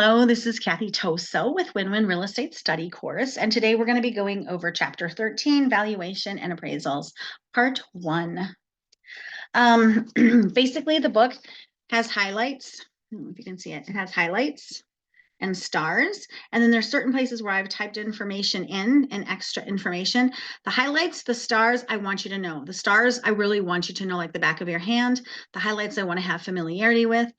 Hello, this is Kathy Toso with Win-Win Real Estate Study Course, and today we're going to be going over Chapter 13, Valuation and Appraisals, Part 1. Basically, the book has highlights. I don't know if you can see it. It has highlights and stars, and then there's certain places where I've typed information in and extra information. The highlights, the stars, I want you to know. The stars, I really want you to know like the back of your hand. The highlights, I want to have familiarity with.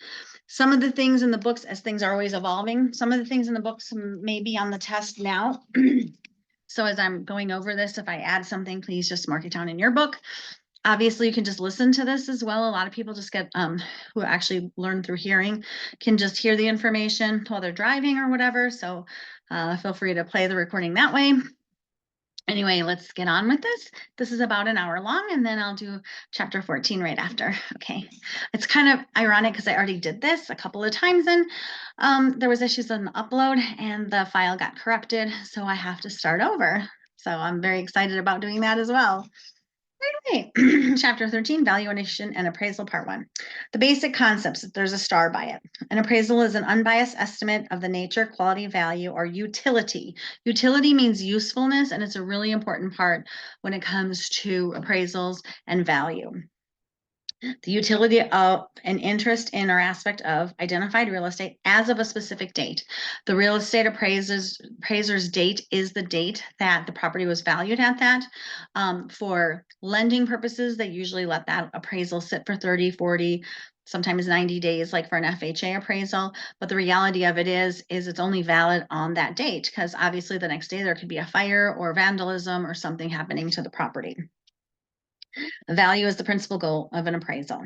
Some of the things in the books, as things are always evolving, some of the things in the books may be on the test now. So as I'm going over this, if I add something, please just mark it down in your book. Obviously, you can just listen to this as well. A lot of people just get, who actually learn through hearing, can just hear the information while they're driving or whatever. So feel free to play the recording that way. Anyway, let's get on with this. This is about an hour long, and then I'll do chapter 14 right after. Okay. It's kind of ironic because I already did this a couple of times, and there was issues on the upload, and the file got corrupted, so I have to start over. So I'm very excited about doing that as well. Okay, Chapter 13, Valuation and Appraisal, Part 1. The basic concepts, there's a star by it. An appraisal is an unbiased estimate of the nature, quality, value, or utility. Utility means usefulness, and it's a really important part when it comes to appraisals and value. The utility of an interest in or aspect of identified real estate as of a specific date. The real estate appraiser's date is the date that the property was valued at that. For lending purposes, they usually let that appraisal sit for 30, 40, sometimes 90 days, like for an FHA appraisal. But the reality of it is it's only valid on that date, because obviously the next day there could be a fire or vandalism or something happening to the property. Value is the principal goal of an appraisal.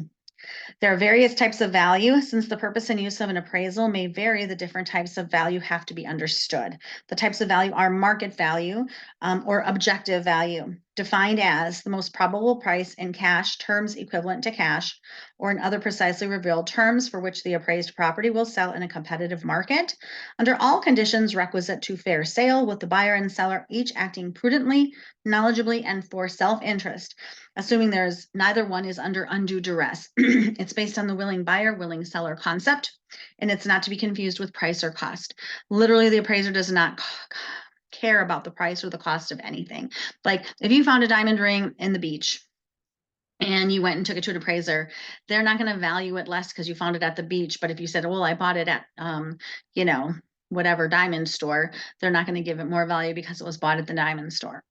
There are various types of value. Since the purpose and use of an appraisal may vary, the different types of value have to be understood. The types of value are market value or objective value, defined as the most probable price in cash terms equivalent to cash, or in other precisely revealed terms for which the appraised property will sell in a competitive market, under all conditions requisite to fair sale, with the buyer and seller each acting prudently, knowledgeably, and for self-interest, assuming there's neither one is under undue duress. It's based on the willing buyer, willing seller concept, and it's not to be confused with price or cost. Literally, the appraiser does not care about the price or the cost of anything. Like if you found a diamond ring in the beach and you went and took it to an appraiser, they're not going to value it less because you found it at the beach. But if you said, well, I bought it at, whatever diamond store, they're not going to give it more value because it was bought at the diamond store.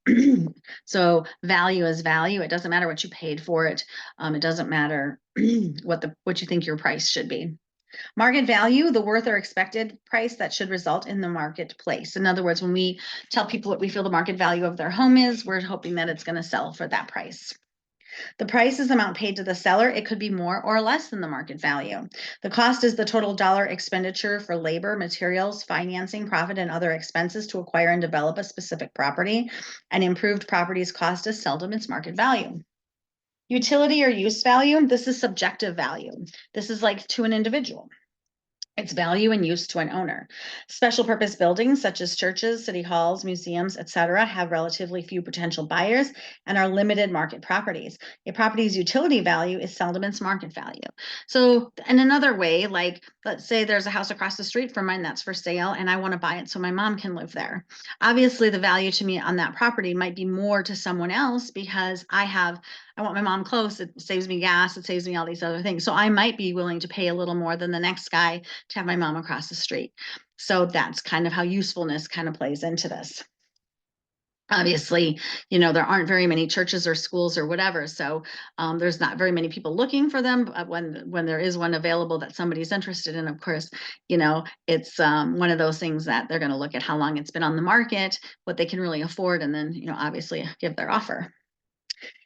So value is value. It doesn't matter what you paid for it. It doesn't matter what you think your price should be. Market value, the worth or expected price that should result in the marketplace. In other words, when we tell people what we feel the market value of their home is, we're hoping that it's going to sell for that price. The price is the amount paid to the seller. It could be more or less than the market value. The cost is the total dollar expenditure for labor, materials, financing, profit, and other expenses to acquire and develop a specific property. An improved property's cost is seldom its market value. Utility or use value, this is subjective value. This is like to an individual. Its value and use to an owner. Special purpose buildings such as churches, city halls, museums, etc., have relatively few potential buyers and are limited market properties. A property's utility value is seldom its market value. So in another way, like let's say there's a house across the street from mine that's for sale and I want to buy it so my mom can live there. Obviously, the value to me on that property might be more to someone else because I want my mom close. It saves me gas. It saves me all these other things. So I might be willing to pay a little more than the next guy to have my mom across the street. So that's kind of how usefulness kind of plays into this. Obviously, there aren't very many churches or schools or whatever. So there's not very many people looking for them. But when there is one available that somebody's interested in, of course, it's one of those things that they're going to look at how long it's been on the market, what they can really afford, and then, obviously give their offer.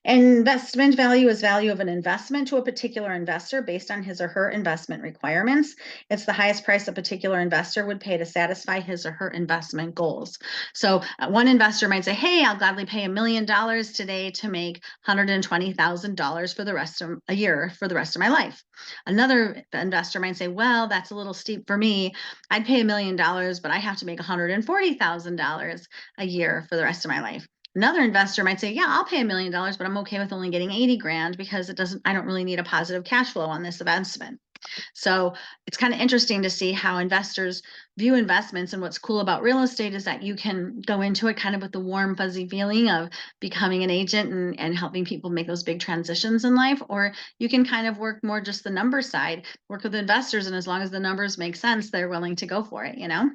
Investment value is value of an investment to a particular investor based on his or her investment requirements. It's the highest price a particular investor would pay to satisfy his or her investment goals. So one investor might say, hey, I'll gladly pay $1 million today to make $120,000 for the rest of a year for the rest of my life. Another investor might say, well, that's a little steep for me. I'd pay $1 million, but I have to make $140,000 a year for the rest of my life. Another investor might say, yeah, I'll pay $1 million, but I'm okay with only getting 80 grand because I don't really need a positive cash flow on this investment. So it's kind of interesting to see how investors view investments. And what's cool about real estate is that you can go into it kind of with the warm, fuzzy feeling of becoming an agent and helping people make those big transitions in life. Or you can kind of work more just the number side, work with investors. And as long as the numbers make sense, they're willing to go for it, you know?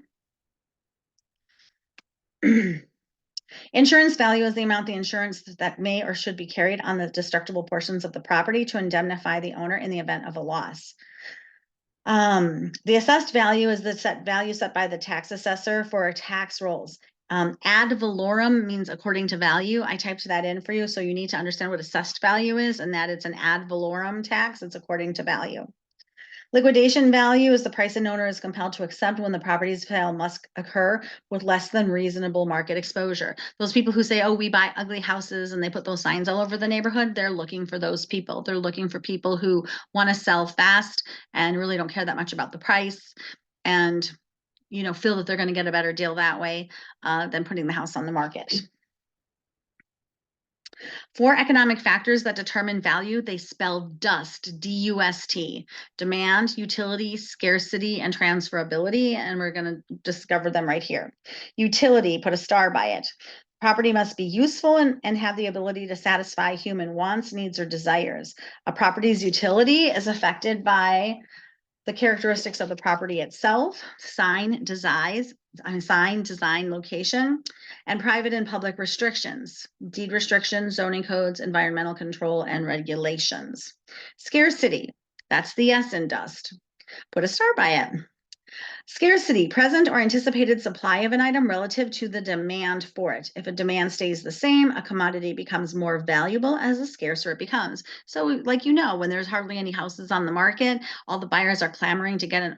Insurance value is the amount the insurance that may or should be carried on the destructible portions of the property to indemnify the owner in the event of a loss. The assessed value is the value set by the tax assessor for tax rolls. Ad valorem means according to value. I typed that in for you, so you need to understand what assessed value is, and that it's an ad valorem tax. It's according to value. Liquidation value is the price an owner is compelled to accept when the property's sale must occur with less than reasonable market exposure. Those people who say, oh, we buy ugly houses, and they put those signs all over the neighborhood, they're looking for those people. They're looking for people who want to sell fast and really don't care that much about the price and, you know, feel that they're going to get a better deal that way than putting the house on the market. 4 economic factors that determine value, they spell DUST, D-U-S-T, demand, utility, scarcity, and transferability, and we're going to discover them right here. Utility, put a star by it. Property must be useful and have the ability to satisfy human wants, needs, or desires. A property's utility is affected by the characteristics of the property itself, sign, design, location, and private and public restrictions, deed restrictions, zoning codes, environmental control, and regulations. Scarcity, that's the S in DUST. Put a star by it. Scarcity, present or anticipated supply of an item relative to the demand for it. If a demand stays the same, a commodity becomes more valuable as the scarcer it becomes. So like, you know, when there's hardly any houses on the market, all the buyers are clamoring to get an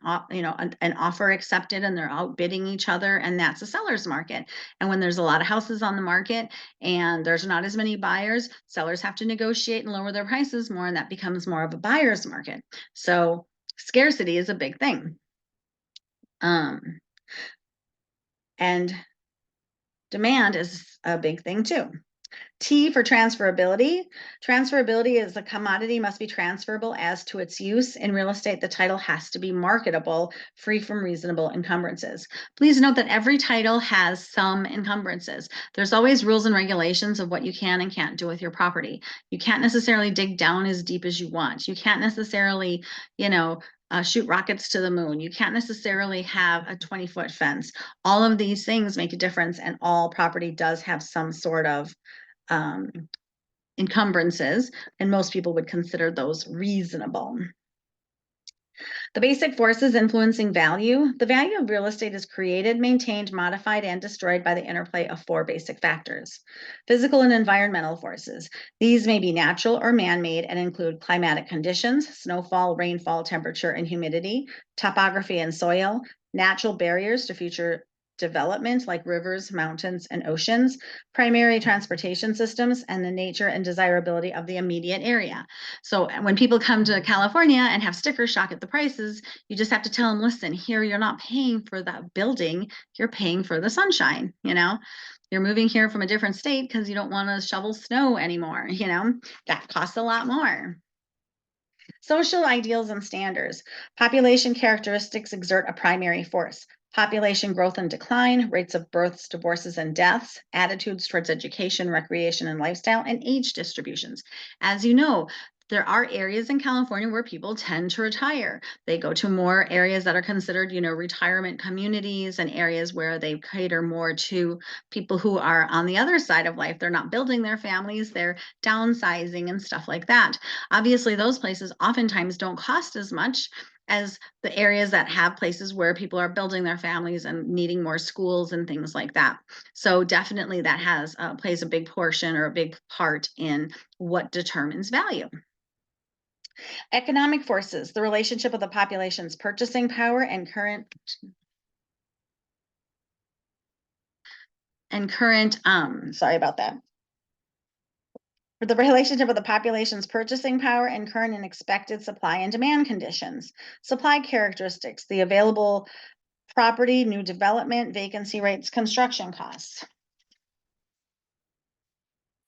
offer accepted, and they're outbidding each other, and that's a seller's market. And when there's a lot of houses on the market and there's not as many buyers, sellers have to negotiate and lower their prices more, and that becomes more of a buyer's market. So scarcity is a big thing. And demand is a big thing too. T for transferability. Transferability is the commodity must be transferable as to its use. In real estate, the title has to be marketable, free from reasonable encumbrances. Please note that every title has some encumbrances. There's always rules and regulations of what you can and can't do with your property. You can't necessarily dig down as deep as you want. You can't necessarily, you know, shoot rockets to the moon. You can't necessarily have a 20-foot fence. All of these things make a difference, and all property does have some sort of encumbrances, and most people would consider those reasonable. The basic forces influencing value. The value of real estate is created, maintained, modified, and destroyed by the interplay of 4 basic factors. Physical and environmental forces. These may be natural or man-made and include climatic conditions, snowfall, rainfall, temperature, and humidity, topography and soil, natural barriers to future development like rivers, mountains, and oceans, primary transportation systems, and the nature and desirability of the immediate area. So when people come to California and have sticker shock at the prices, you just have to tell them, listen, here you're not paying for that building, you're paying for the sunshine, you know? You're moving here from a different state because you don't want to shovel snow anymore, you know? That costs a lot more. Social ideals and standards. Population characteristics exert a primary force. Population growth and decline, rates of births, divorces, and deaths, attitudes towards education, recreation, and lifestyle, and age distributions. As you know, there are areas in California where people tend to retire. They go to more areas that are considered, you know, retirement communities, and areas where they cater more to people who are on the other side of life. They're not building their families, they're downsizing and stuff like that. Obviously, those places oftentimes don't cost as much as the areas that have places where people are building their families and needing more schools and things like that. So definitely that has plays a big portion or a big part in what determines value. Economic forces, the relationship of the population's purchasing power and current sorry about that. For the relationship of the population's purchasing power and current and expected supply and demand conditions. Supply characteristics, the available property, new development, vacancy rates, construction costs.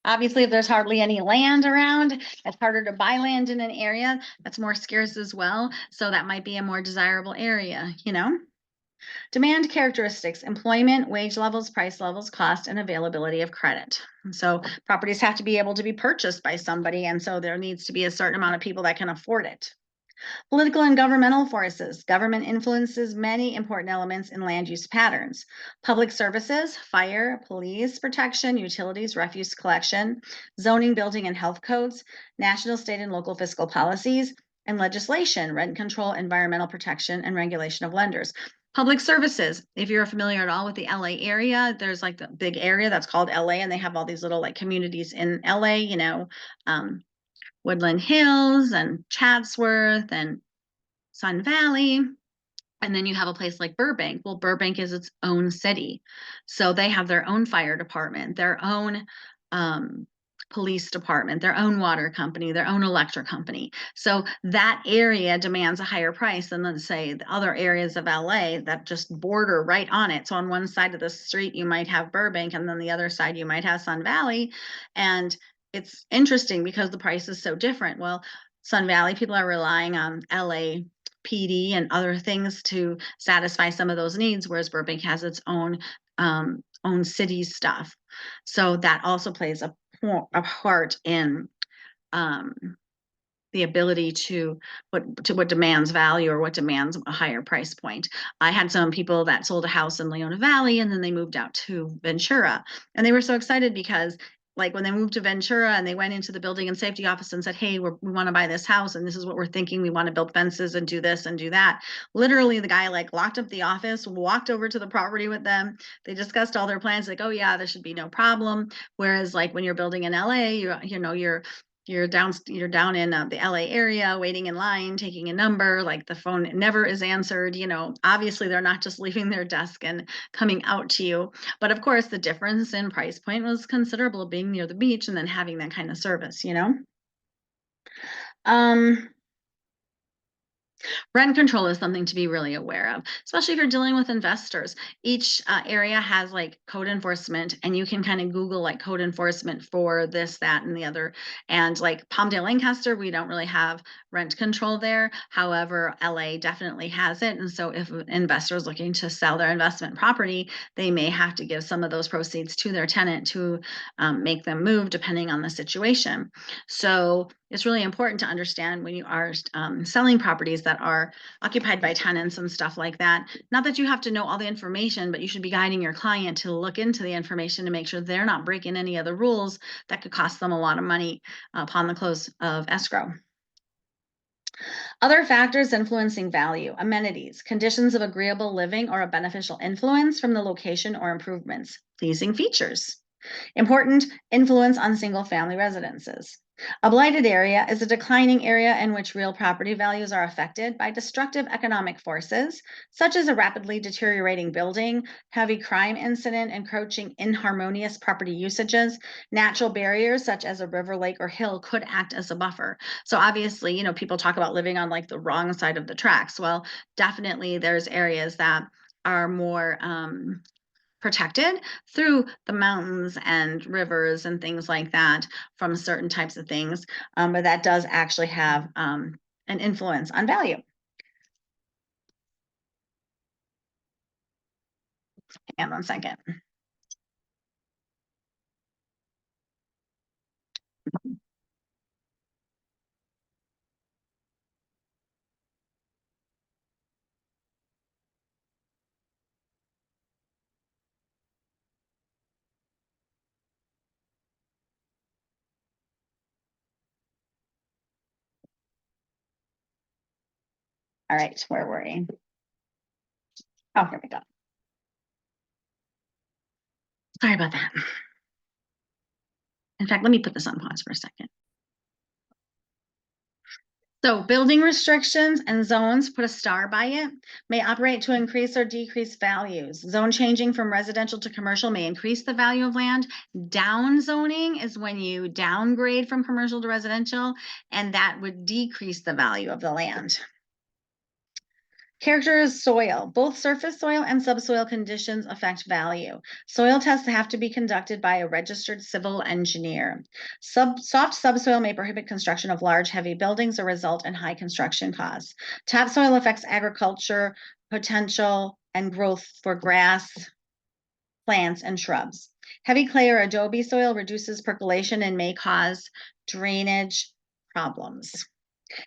Obviously, if there's hardly any land around, it's harder to buy land in an area that's more scarce as well. So that might be a more desirable area, you know? Demand characteristics, employment, wage levels, price levels, cost, and availability of credit. And so properties have to be able to be purchased by somebody. And so there needs to be a certain amount of people that can afford it. Political and governmental forces. Government influences many important elements in land use patterns. Public services, fire, police protection, utilities, refuse collection, zoning, building, and health codes, national, state, and local fiscal policies, and legislation, rent control, environmental protection, and regulation of lenders. Public services, if you're familiar at all with the LA area, there's like the big area that's called LA, and they have all these little like communities in LA, you know, Woodland Hills and Chatsworth and Sun Valley. And then you have a place like Burbank. Well, Burbank is its own city. So they have their own fire department, their own police department, their own water company, their own electric company. So that area demands a higher price than, let's say, the other areas of LA that just border right on it. So on one side of the street, you might have Burbank, and then the other side, you might have Sun Valley. And it's interesting because the price is so different. Well, Sun Valley people are relying on LA PD and other things to satisfy some of those needs, whereas Burbank has its own city stuff. So that also plays a part in the ability to what demands value or what demands a higher price point. I had some people that sold a house in Leona Valley and then they moved out to Ventura, and they were so excited because like when they moved to Ventura and they went into the building and safety office and said, hey, we want to buy this house and this is what we're thinking. We want to build fences and do this and do that. Literally the guy like locked up the office, walked over to the property with them. They discussed all their plans like, oh yeah, there should be no problem. Whereas like when you're building in LA, you're down in the LA area waiting in line, taking a number, like the phone never is answered. You know, obviously they're not just leaving their desk and coming out to you. But of course, the difference in price point was considerable being near the beach and then having that kind of service, you know? Rent control is something to be really aware of, especially if you're dealing with investors. Each area has like code enforcement, and you can kind of Google like code enforcement for this, that, and the other. And like Palmdale, Lancaster, we don't really have rent control there. However, LA definitely has it. And so if an investor is looking to sell their investment property, they may have to give some of those proceeds to their tenant to make them move depending on the situation. So it's really important to understand when you are selling properties that are occupied by tenants and stuff like that. Not that you have to know all the information, but you should be guiding your client to look into the information to make sure they're not breaking any of the rules that could cost them a lot of money upon the close of escrow. Other factors influencing value: amenities, conditions of agreeable living or a beneficial influence from the location or improvements, pleasing features. Important influence on single-family residences. A blighted area is a declining area in which real property values are affected by destructive economic forces, such as a rapidly deteriorating building, heavy crime incident, encroaching inharmonious property usages. Natural barriers such as a river, lake, or hill could act as a buffer. So obviously, you know, people talk about living on like the wrong side of the tracks. Well, definitely there's areas that are more protected through the mountains and rivers and things like that from certain types of things. But that does actually have an influence on value. Hang on 1 second. All right, where were we? Oh, here we go. Sorry about that. In fact, let me put this on pause for a second. So building restrictions and zones, put a star by it, may operate to increase or decrease values. Zone changing from residential to commercial may increase the value of land. Down zoning is when you downgrade from commercial to residential, and that would decrease the value of the land. Character is soil. Both surface soil and subsoil conditions affect value. Soil tests have to be conducted by a registered civil engineer. Soft subsoil may prohibit construction of large, heavy buildings or result in high construction costs. Topsoil affects agriculture potential and growth for grass, plants, and shrubs. Heavy clay or adobe soil reduces percolation and may cause drainage problems.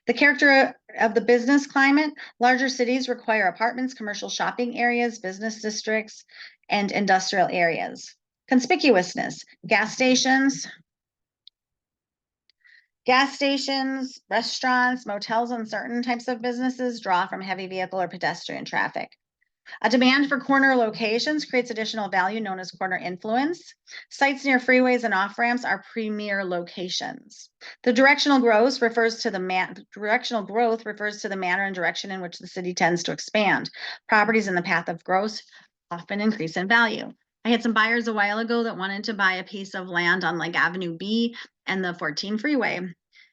The character of the business climate, larger cities require apartments, commercial shopping areas, business districts, and industrial areas. Conspicuousness, gas stations, restaurants, motels, and certain types of businesses draw from heavy vehicle or pedestrian traffic. A demand for corner locations creates additional value known as corner influence. Sites near freeways and off-ramps are premier locations. The directional growth refers to the manner and direction in which the city tends to expand. Properties in the path of growth often increase in value. I had some buyers a while ago that wanted to buy a piece of land on like Avenue B and the 14 freeway.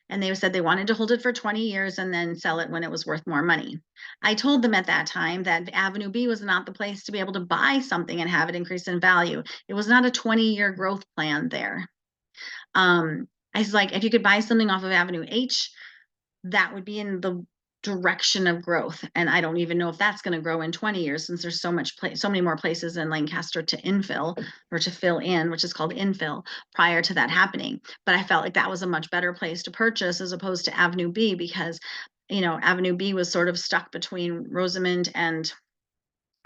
And they said they wanted to hold it for 20 years and then sell it when it was worth more money. I told them at that time that Avenue B was not the place to be able to buy something and have it increase in value. It was not a 20-year growth plan there. I was like, if you could buy something off of Avenue H, that would be in the direction of growth. And I don't even know if that's going to grow in 20 years since there's so many more places in Lancaster to infill or to fill in, which is called infill, prior to that happening. But I felt like that was a much better place to purchase as opposed to Avenue B because, Avenue B was sort of stuck between Rosamond and,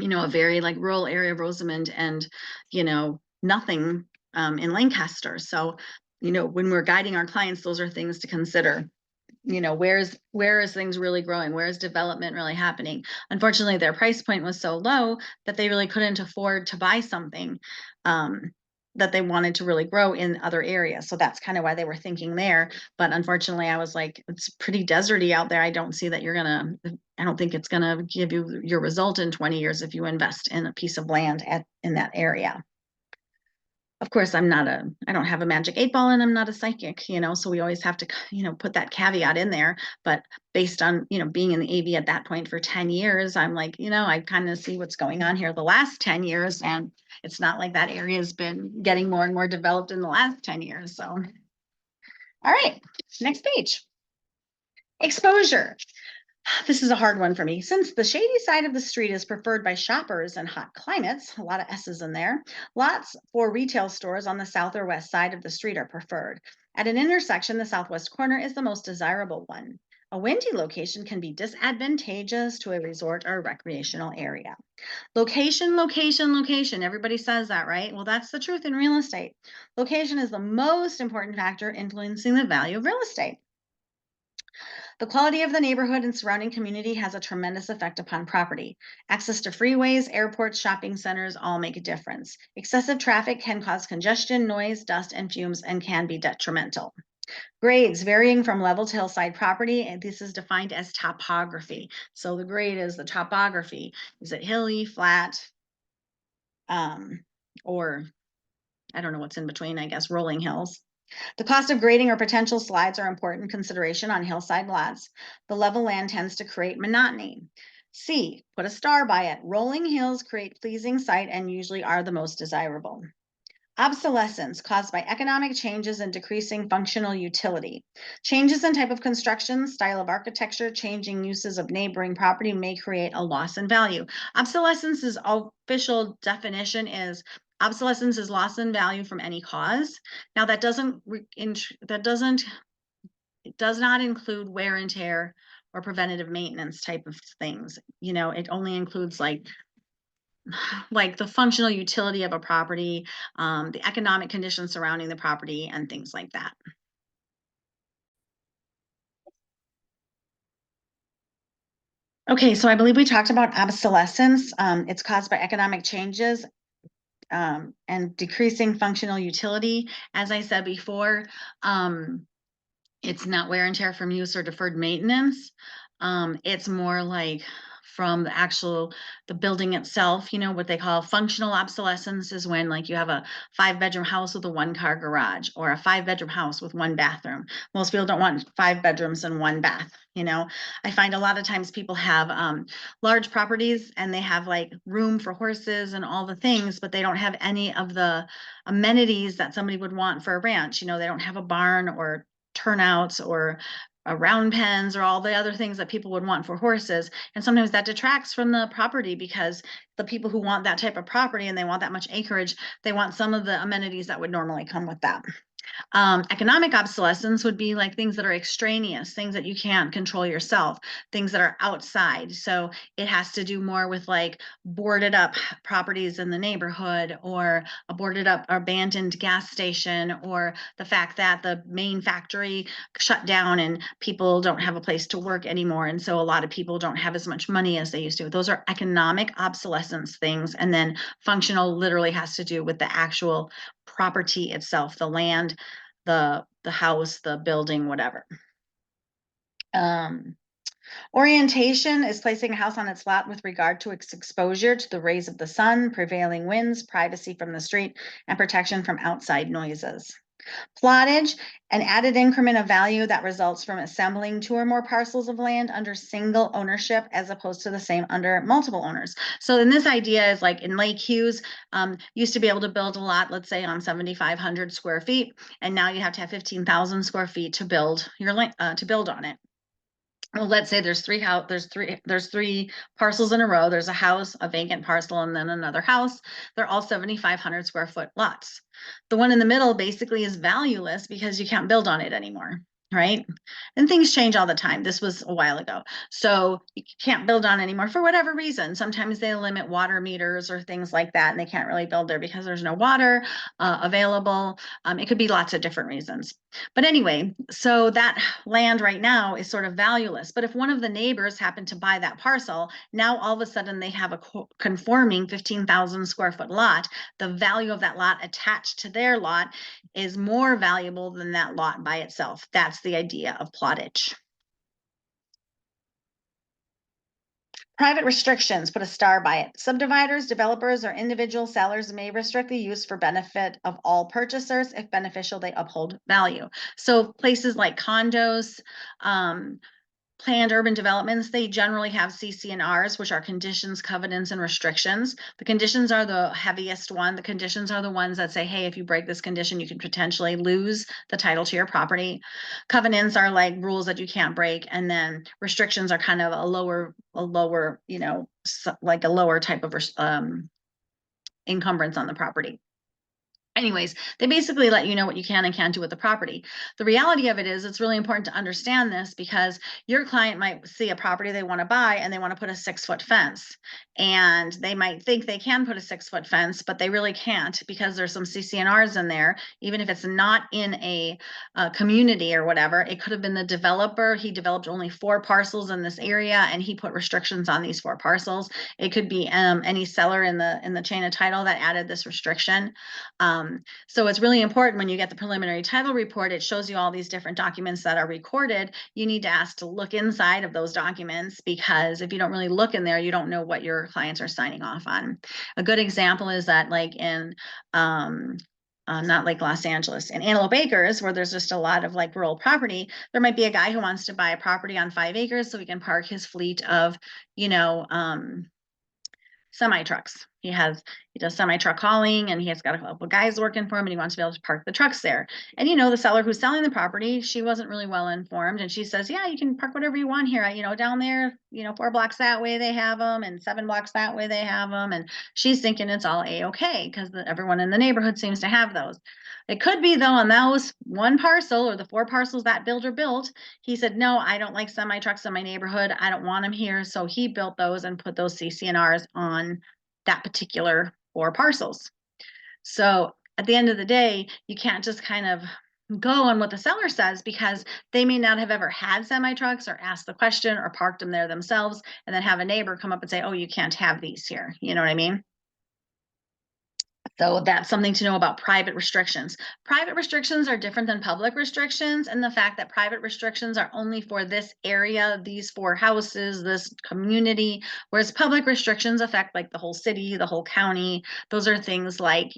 a very like rural area of Rosamond and, nothing in Lancaster. So, when we're guiding our clients, those are things to consider. Where is things really growing? Where is development really happening? Unfortunately, their price point was so low that they really couldn't afford to buy something that they wanted to really grow in other areas. So that's kind of why they were thinking there. But unfortunately, I was like, it's pretty deserty out there. I don't see that I don't think it's gonna give you your result in 20 years if you invest in a piece of land in that area. Of course, I don't have a magic 8 ball and I'm not a psychic, so we always have to, put that caveat in there. But based on, being in the AV at that point for 10 years, I'm like, I kind of see what's going on here the last 10 years. And it's not like that area has been getting more and more developed in the last 10 years. So, all right, next page. Exposure. This is a hard one for me. Since the shady side of the street is preferred by shoppers in hot climates, a lot of S's in there, lots for retail stores on the south or west side of the street are preferred. At an intersection, the southwest corner is the most desirable one. A windy location can be disadvantageous to a resort or recreational area. Location, location, location. Everybody says that, right? Well, that's the truth in real estate. Location is the most important factor influencing the value of real estate. The quality of the neighborhood and surrounding community has a tremendous effect upon property. Access to freeways, airports, shopping centers all make a difference. Excessive traffic can cause congestion, noise, dust, and fumes, and can be detrimental. Grades varying from level to hillside property, and this is defined as topography. So the grade is the topography. Is it hilly, flat, or I don't know what's in between, I guess, rolling hills. The cost of grading or potential slides are important consideration on hillside lots. The level land tends to create monotony. C, put a star by it. Rolling hills create pleasing sight and usually are the most desirable. Obsolescence caused by economic changes and decreasing functional utility. Changes in type of construction, style of architecture, changing uses of neighboring property may create a loss in value. Obsolescence's official definition is obsolescence is loss in value from any cause. Now it does not include wear and tear or preventative maintenance type of things. It only includes like the functional utility of a property, the economic conditions surrounding the property, and things like that. Okay, so I believe we talked about obsolescence. It's caused by economic changes and decreasing functional utility. As I said before, it's not wear and tear from use or deferred maintenance. It's more like from the building itself. You know, what they call functional obsolescence is when like you have a 5-bedroom house with a 1-car garage, or a 5-bedroom house with 1 bathroom. Most people don't want 5 bedrooms and 1 bath. You know, I find a lot of times people have large properties and they have like room for horses and all the things, but they don't have any of the amenities that somebody would want for a ranch. You know, they don't have a barn or turnouts or round pens or all the other things that people would want for horses. And sometimes that detracts from the property, because the people who want that type of property and they want that much acreage, they want some of the amenities that would normally come with that. Economic obsolescence would be like things that are extraneous, things that you can't control yourself, things that are outside. So it has to do more with like boarded up properties in the neighborhood, or a boarded up or abandoned gas station, or the fact that the main factory shut down and people don't have a place to work anymore. And so a lot of people don't have as much money as they used to. Those are economic obsolescence things. And then functional literally has to do with the actual property itself, the land, the house, the building, whatever. Orientation is placing a house on its lot with regard to its exposure to the rays of the sun, prevailing winds, privacy from the street, and protection from outside noises. Plottage, an added increment of value that results from assembling 2 or more parcels of land under single ownership as opposed to the same under multiple owners. So then this idea is like in Lake Hughes, used to be able to build a lot, let's say on 7,500 square feet, and now you have to have 15,000 square feet to build to build on it. Well, let's say there's three parcels in a row. There's a house, a vacant parcel, and then another house. They're all 7,500 square foot lots. The one in the middle basically is valueless because you can't build on it anymore, right? And things change all the time. This was a while ago. So you can't build on anymore for whatever reason. Sometimes they limit water meters or things like that, and they can't really build there because there's no water available. It could be lots of different reasons. But anyway, so that land right now is sort of valueless. But if one of the neighbors happened to buy that parcel, now all of a sudden they have a conforming 15,000 square foot lot. The value of that lot attached to their lot is more valuable than that lot by itself. That's the idea of plottage. Private restrictions, put a star by it. Subdividers, developers, or individual sellers may restrict the use for benefit of all purchasers. If beneficial, they uphold value. So places like condos, planned urban developments, they generally have CC&Rs, which are conditions, covenants, and restrictions. The conditions are the heaviest one. The conditions are the ones that say, hey, if you break this condition, you can potentially lose the title to your property. Covenants are like rules that you can't break. And then restrictions are kind of a lower, you know, like a lower type of encumbrance on the property. Anyways, they basically let you know what you can and can't do with the property. The reality of it is it's really important to understand this, because your client might see a property they want to buy and they want to put a 6-foot fence. And they might think they can put a 6-foot fence, but they really can't, because there's some CC&Rs in there. Even if it's not in a community or whatever, it could have been the developer. He developed only 4 parcels in this area and he put restrictions on these 4 parcels. It could be any seller in the chain of title that added this restriction. So it's really important when you get the preliminary title report, it shows you all these different documents that are recorded. You need to ask to look inside of those documents, because if you don't really look in there, you don't know what your clients are signing off on. A good example is that like in, not like Los Angeles, in Antelope Acres, where there's just a lot of like rural property, there might be a guy who wants to buy a property on 5 acres so he can park his fleet of, you know, semi trucks. He does semi truck hauling, and he has got a couple guys working for him, and he wants to be able to park the trucks there. And you know, the seller who's selling the property, she wasn't really well informed, and she says, yeah, you can park whatever you want here. You know, down there, you know, 4 blocks that way they have them, and 7 blocks that way they have them. And she's thinking it's all a-okay because everyone in the neighborhood seems to have those. It could be though on those 1 parcel or the 4 parcels that builder built, he said, no, I don't like semi trucks in my neighborhood. I don't want them here. So he built those and put those CC&Rs on that particular 4 parcels. So at the end of the day, you can't just kind of go on what the seller says, because they may not have ever had semi trucks or asked the question or parked them there themselves, and then have a neighbor come up and say, oh, you can't have these here. You know what I mean? So that's something to know about private restrictions. Private restrictions are different than public restrictions, and the fact that private restrictions are only for this area, these 4 houses, this community, whereas public restrictions affect like the whole city, the whole county. Those are things like,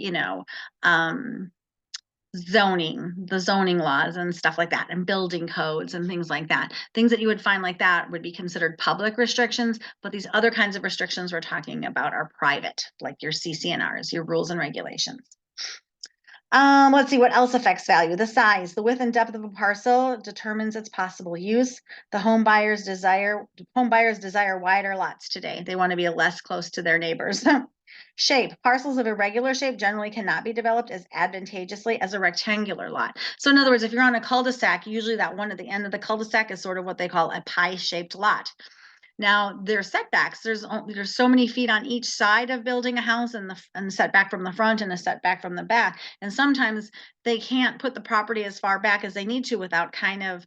zoning, the zoning laws and stuff like that, and building codes and things like that. Things that you would find like that would be considered public restrictions, but these other kinds of restrictions we're talking about are private, like your CCNRs, your rules and regulations. Let's see what else affects value. The size, the width and depth of a parcel determines its possible use. The home buyers desire wider lots today. They want to be less close to their neighbors. Shape, parcels of irregular shape generally cannot be developed as advantageously as a rectangular lot. So in other words, if you're on a cul-de-sac, usually that one at the end of the cul-de-sac is sort of what they call a pie-shaped lot. Now, there's setbacks. There's so many feet on each side of building a house, and the setback from the front and a setback from the back. And sometimes they can't put the property as far back as they need to without kind of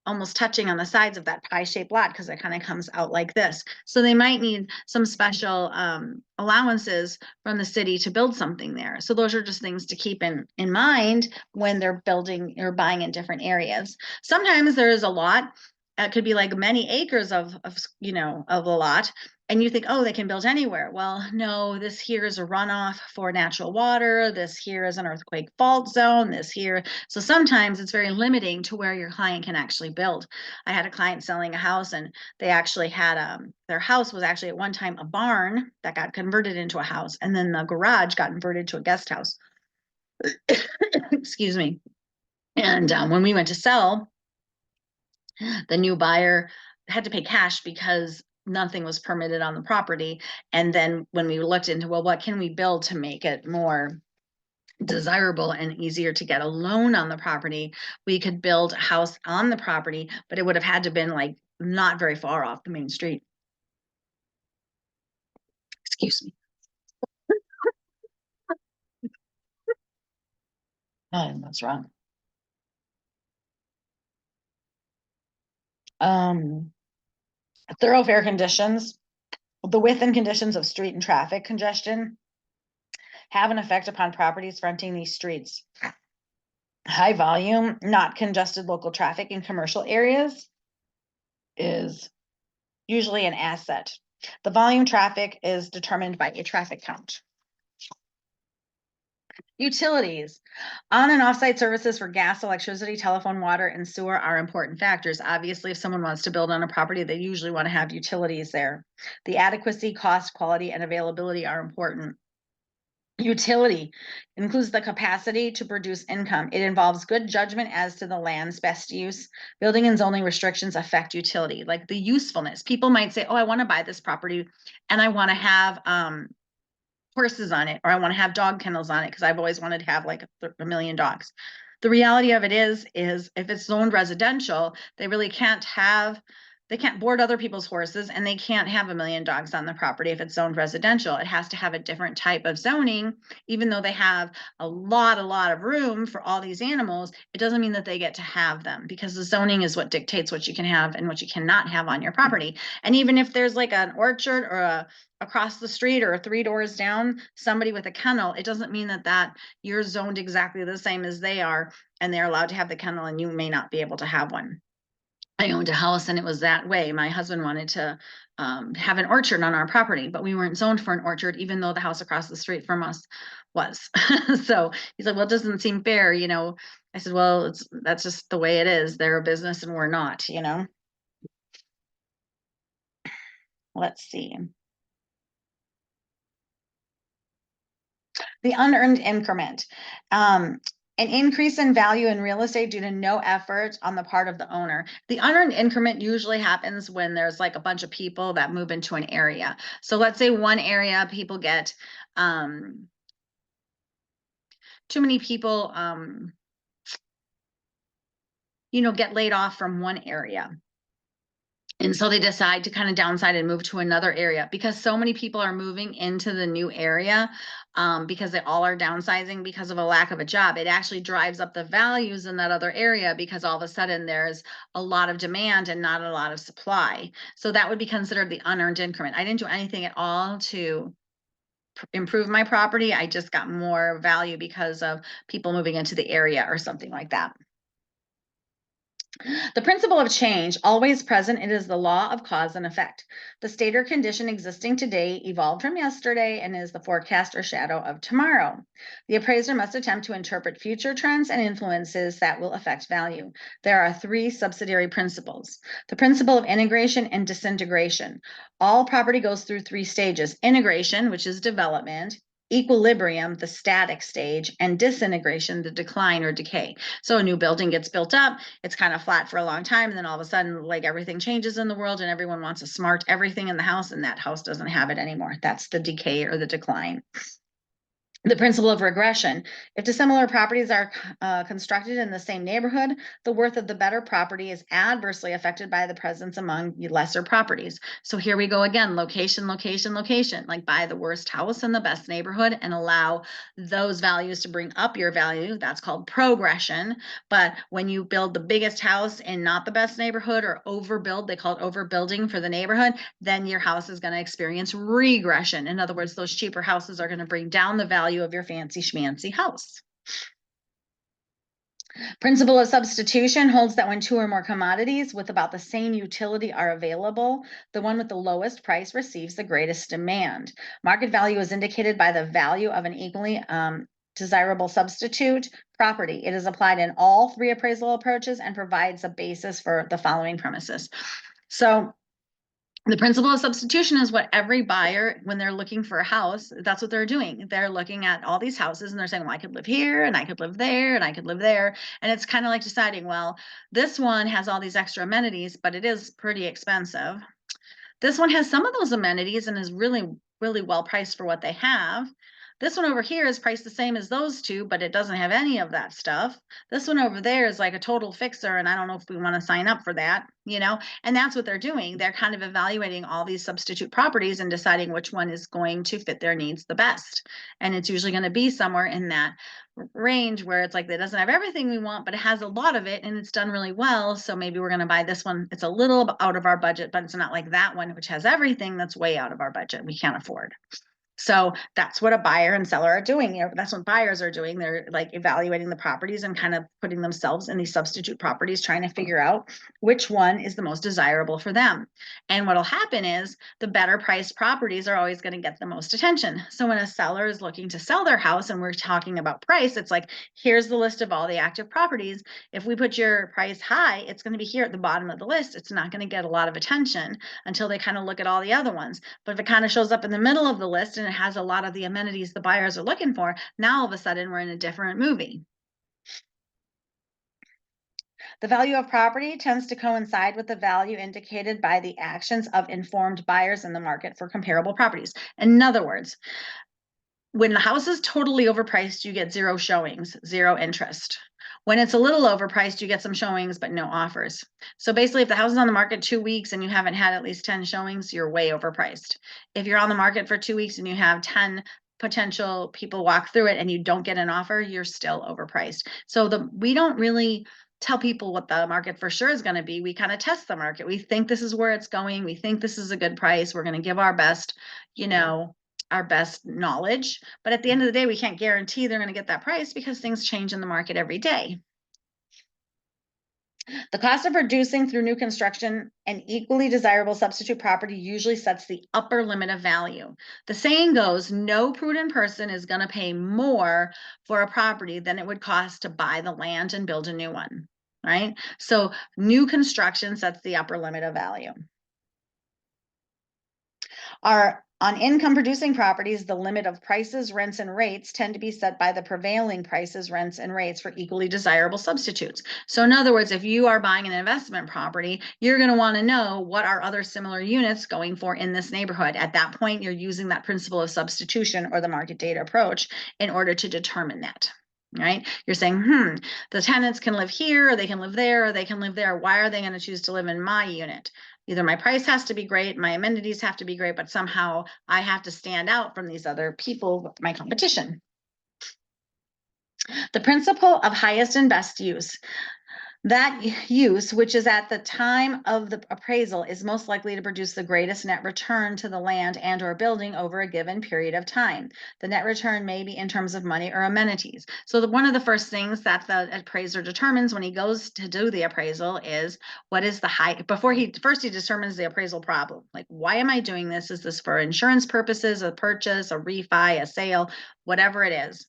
almost touching on the sides of that pie-shaped lot, because it kind of comes out like this. So they might need some special allowances from the city to build something there. So those are just things to keep in mind when they're building or buying in different areas. Sometimes there is a lot. It could be like many acres of a lot, and you think, oh, they can build anywhere. Well, no, this here is a runoff for natural water. This here is an earthquake fault zone. This here. So sometimes it's very limiting to where your client can actually build. I had a client selling a house, and they actually had their house was actually at one time a barn that got converted into a house, and then the garage got converted to a guest house. Excuse me. And when we went to sell, the new buyer had to pay cash because nothing was permitted on the property. And then when we looked into, well, what can we build to make it more desirable and easier to get a loan on the property, we could build a house on the property, but it would have had to been like not very far off the main street. Excuse me. Oh, that's wrong. Thoroughfare conditions, the width and conditions of street and traffic congestion have an effect upon properties fronting these streets. High volume, not congested local traffic in commercial areas is usually an asset. The volume traffic is determined by a traffic count. Utilities. On and off-site services for gas, electricity, telephone, water, and sewer are important factors. Obviously, if someone wants to build on a property, they usually want to have utilities there. The adequacy, cost, quality, and availability are important. Utility includes the capacity to produce income. It involves good judgment as to the land's best use. Building and zoning restrictions affect utility, like the usefulness. People might say, oh, I want to buy this property and I want to have horses on it, or I want to have dog kennels on it because I've always wanted to have like a million dogs. The reality of it is if it's zoned residential, they can't board other people's horses, and they can't have a million dogs on the property if it's zoned residential. It has to have a different type of zoning. Even though they have a lot of room for all these animals, it doesn't mean that they get to have them, because the zoning is what dictates what you can have and what you cannot have on your property. And even if there's like an orchard or across the street or 3 doors down, somebody with a kennel, it doesn't mean that you're zoned exactly the same as they are, and they're allowed to have the kennel and you may not be able to have one. I owned a house and it was that way. My husband wanted to have an orchard on our property, but we weren't zoned for an orchard, even though the house across the street from us was. So he's like, well, it doesn't seem fair, I said, well, that's just the way it is. They're a business and we're not, Let's see. The unearned increment. An increase in value in real estate due to no effort on the part of the owner. The unearned increment usually happens when there's like a bunch of people that move into an area. So let's say one area, people get too many people, get laid off from one area. And so they decide to kind of downside and move to another area, because so many people are moving into the new area because they all are downsizing because of a lack of a job. It actually drives up the values in that other area because all of a sudden there's a lot of demand and not a lot of supply. So that would be considered the unearned increment. I didn't do anything at all to improve my property. I just got more value because of people moving into the area or something like that. The principle of change, always present, it is the law of cause and effect. The state or condition existing today evolved from yesterday and is the forecast or shadow of tomorrow. The appraiser must attempt to interpret future trends and influences that will affect value. There are three subsidiary principles. The principle of integration and disintegration. All property goes through three stages: integration, which is development; equilibrium, the static stage; and disintegration, the decline or decay. So a new building gets built up, it's kind of flat for a long time, and then all of a sudden, like, everything changes in the world and everyone wants a smart everything in the house, and that house doesn't have it anymore. That's the decay or the decline. The principle of regression. If dissimilar properties are constructed in the same neighborhood, the worth of the better property is adversely affected by the presence among lesser properties. So here we go again, location, location, location. Like, buy the worst house in the best neighborhood and allow those values to bring up your value. That's called progression. But when you build the biggest house in not the best neighborhood, or overbuild, they call it overbuilding for the neighborhood, then your house is going to experience regression. In other words, those cheaper houses are going to bring down the value of your fancy schmancy house. Principle of substitution holds that when two or more commodities with about the same utility are available, the one with the lowest price receives the greatest demand. Market value is indicated by the value of an equally desirable substitute property. It is applied in all three appraisal approaches and provides a basis for the following premises. So the principle of substitution is what every buyer, when they're looking for a house, that's what they're doing. They're looking at all these houses and they're saying, well, I could live here and I could live there and I could live there. And it's kind of like deciding, well, this one has all these extra amenities, but it is pretty expensive. This one has some of those amenities and is really, really well priced for what they have. This one over here is priced the same as those two, but it doesn't have any of that stuff. This one over there is like a total fixer, and I don't know if we want to sign up for that, and that's what they're doing. They're kind of evaluating all these substitute properties and deciding which one is going to fit their needs the best. And it's usually going to be somewhere in that range where it's like, it doesn't have everything we want, but it has a lot of it and it's done really well. So maybe we're going to buy this one. It's a little out of our budget, but it's not like that one, which has everything that's way out of our budget. We can't afford. So that's what a buyer and seller are doing. That's what buyers are doing. They're like evaluating the properties and kind of putting themselves in these substitute properties, trying to figure out which one is the most desirable for them. And what'll happen is the better priced properties are always going to get the most attention. So when a seller is looking to sell their house and we're talking about price, it's like, here's the list of all the active properties. If we put your price high, it's going to be here at the bottom of the list. It's not going to get a lot of attention until they kind of look at all the other ones. But if it kind of shows up in the middle of the list and it has a lot of the amenities the buyers are looking for, now all of a sudden we're in a different movie. The value of property tends to coincide with the value indicated by the actions of informed buyers in the market for comparable properties. In other words, when the house is totally overpriced, you get zero showings, zero interest. When it's a little overpriced, you get some showings, but no offers. So basically, if the house is on the market 2 weeks and you haven't had at least 10 showings, you're way overpriced. If you're on the market for 2 weeks and you have 10 potential people walk through it and you don't get an offer, you're still overpriced. So we don't really tell people what the market for sure is going to be. We kind of test the market. We think this is where it's going. We think this is a good price. We're going to give our best, our best knowledge. But at the end of the day, we can't guarantee they're going to get that price because things change in the market every day. The cost of producing through new construction an equally desirable substitute property usually sets the upper limit of value. The saying goes, no prudent person is going to pay more for a property than it would cost to buy the land and build a new one, right? So new construction sets the upper limit of value. On income producing properties, the limit of prices, rents, and rates tend to be set by the prevailing prices, rents, and rates for equally desirable substitutes. So in other words, if you are buying an investment property, you're going to want to know what are other similar units going for in this neighborhood. At that point, you're using that principle of substitution or the market data approach in order to determine that. Right? You're saying, the tenants can live here, or they can live there, or they can live there. Why are they going to choose to live in my unit? Either my price has to be great, my amenities have to be great, but somehow I have to stand out from these other people, my competition. The principle of highest and best use. That use, which is at the time of the appraisal, is most likely to produce the greatest net return to the land and or building over a given period of time. The net return may be in terms of money or amenities. So one of the first things that the appraiser determines when he goes to do the appraisal is what is the high, before he determines the appraisal problem. Like, why am I doing this? Is this for insurance purposes, a purchase, a refi, a sale, whatever it is?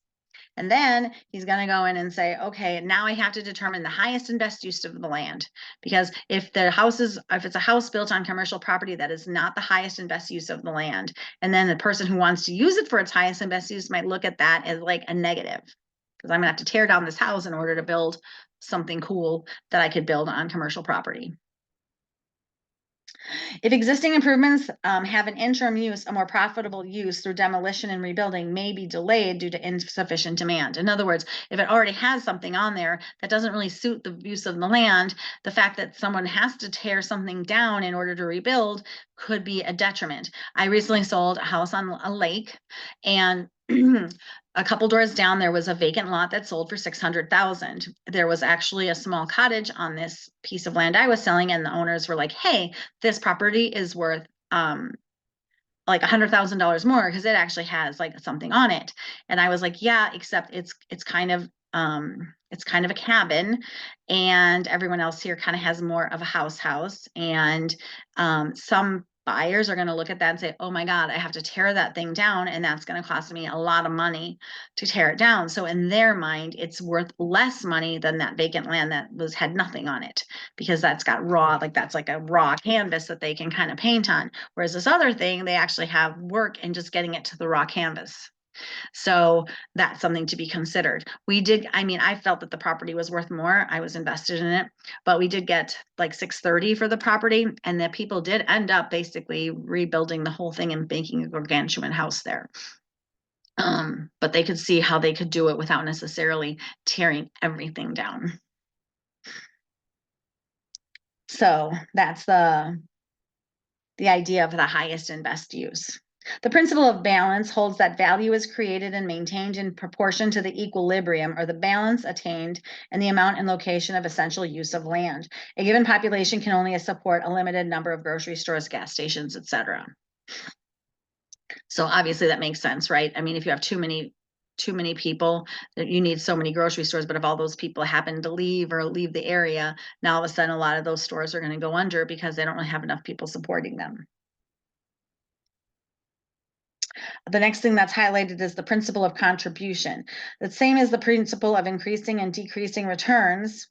And then he's going to go in and say, okay, now I have to determine the highest and best use of the land. Because if it's a house built on commercial property, that is not the highest and best use of the land. And then the person who wants to use it for its highest and best use might look at that as like a negative, because I'm going to have to tear down this house in order to build something cool that I could build on commercial property. If existing improvements have an interim use, a more profitable use through demolition and rebuilding may be delayed due to insufficient demand. In other words, if it already has something on there that doesn't really suit the use of the land, the fact that someone has to tear something down in order to rebuild could be a detriment. I recently sold a house on a lake, and a couple doors down, there was a vacant lot that sold for $600,000. There was actually a small cottage on this piece of land I was selling, and the owners were like, "Hey, this property is worth like $100,000 more because it actually has like something on it." And I was like, "Yeah, except it's kind of a cabin, and everyone else here kind of has more of a house, and some buyers are going to look at that and say, oh my God, I have to tear that thing down, and that's going to cost me a lot of money to tear it down. So in their mind, it's worth less money than that vacant land that had nothing on it, because that's got that's like a raw canvas that they can kind of paint on. Whereas this other thing, they actually have work in just getting it to the raw canvas. So that's something to be considered. I felt that the property was worth more. I was invested in it, but we did get like 630 for the property, and the people did end up basically rebuilding the whole thing and making a gargantuan house there. But they could see how they could do it without necessarily tearing everything down. So that's the idea of the highest and best use. The principle of balance holds that value is created and maintained in proportion to the equilibrium or the balance attained and the amount and location of essential use of land. A given population can only support a limited number of grocery stores, gas stations, etc. So obviously that makes sense, right? I mean, if you have too many people, that you need so many grocery stores, but if all those people happen to leave the area, now all of a sudden a lot of those stores are going to go under because they don't really have enough people supporting them. The next thing that's highlighted is the principle of contribution. The same as the principle of increasing and decreasing returns,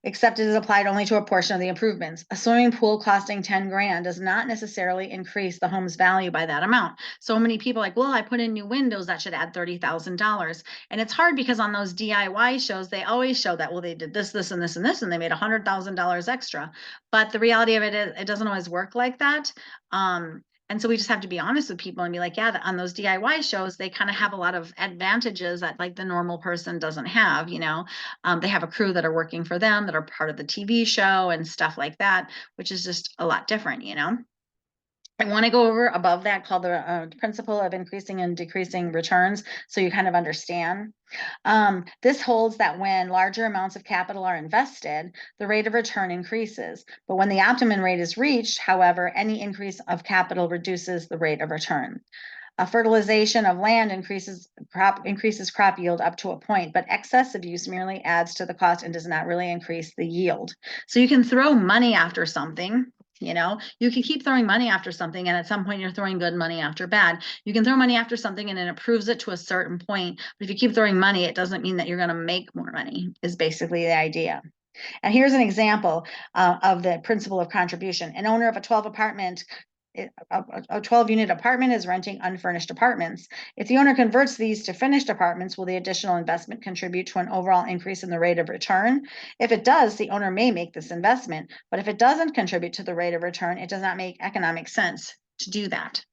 except it is applied only to a portion of the improvements. A swimming pool costing 10 grand does not necessarily increase the home's value by that amount. So many people are like, well, I put in new windows, that should add $30,000. And it's hard because on those DIY shows, they always show that, well, they did this, this, and this, and this, and they made $100,000 extra. But the reality of it is it doesn't always work like that. And so we just have to be honest with people and be like, yeah, on those DIY shows, they kind of have a lot of advantages that like the normal person doesn't have, they have a crew that are working for them, that are part of the TV show and stuff like that, which is just a lot different, I want to go over above that called the principle of increasing and decreasing returns, so you kind of understand. This holds that when larger amounts of capital are invested, the rate of return increases. But when the optimum rate is reached, however, any increase of capital reduces the rate of return. Fertilization of land increases crop yield up to a point, but excessive use merely adds to the cost and does not really increase the yield. So you can throw money after something. You can keep throwing money after something, and at some point you're throwing good money after bad. You can throw money after something and it improves it to a certain point, but if you keep throwing money, it doesn't mean that you're going to make more money, is basically the idea. And here's an example of the principle of contribution. An owner of a 12-unit apartment is renting unfurnished apartments. If the owner converts these to finished apartments, will the additional investment contribute to an overall increase in the rate of return? If it does, the owner may make this investment, but if it doesn't contribute to the rate of return, it does not make economic sense to do that.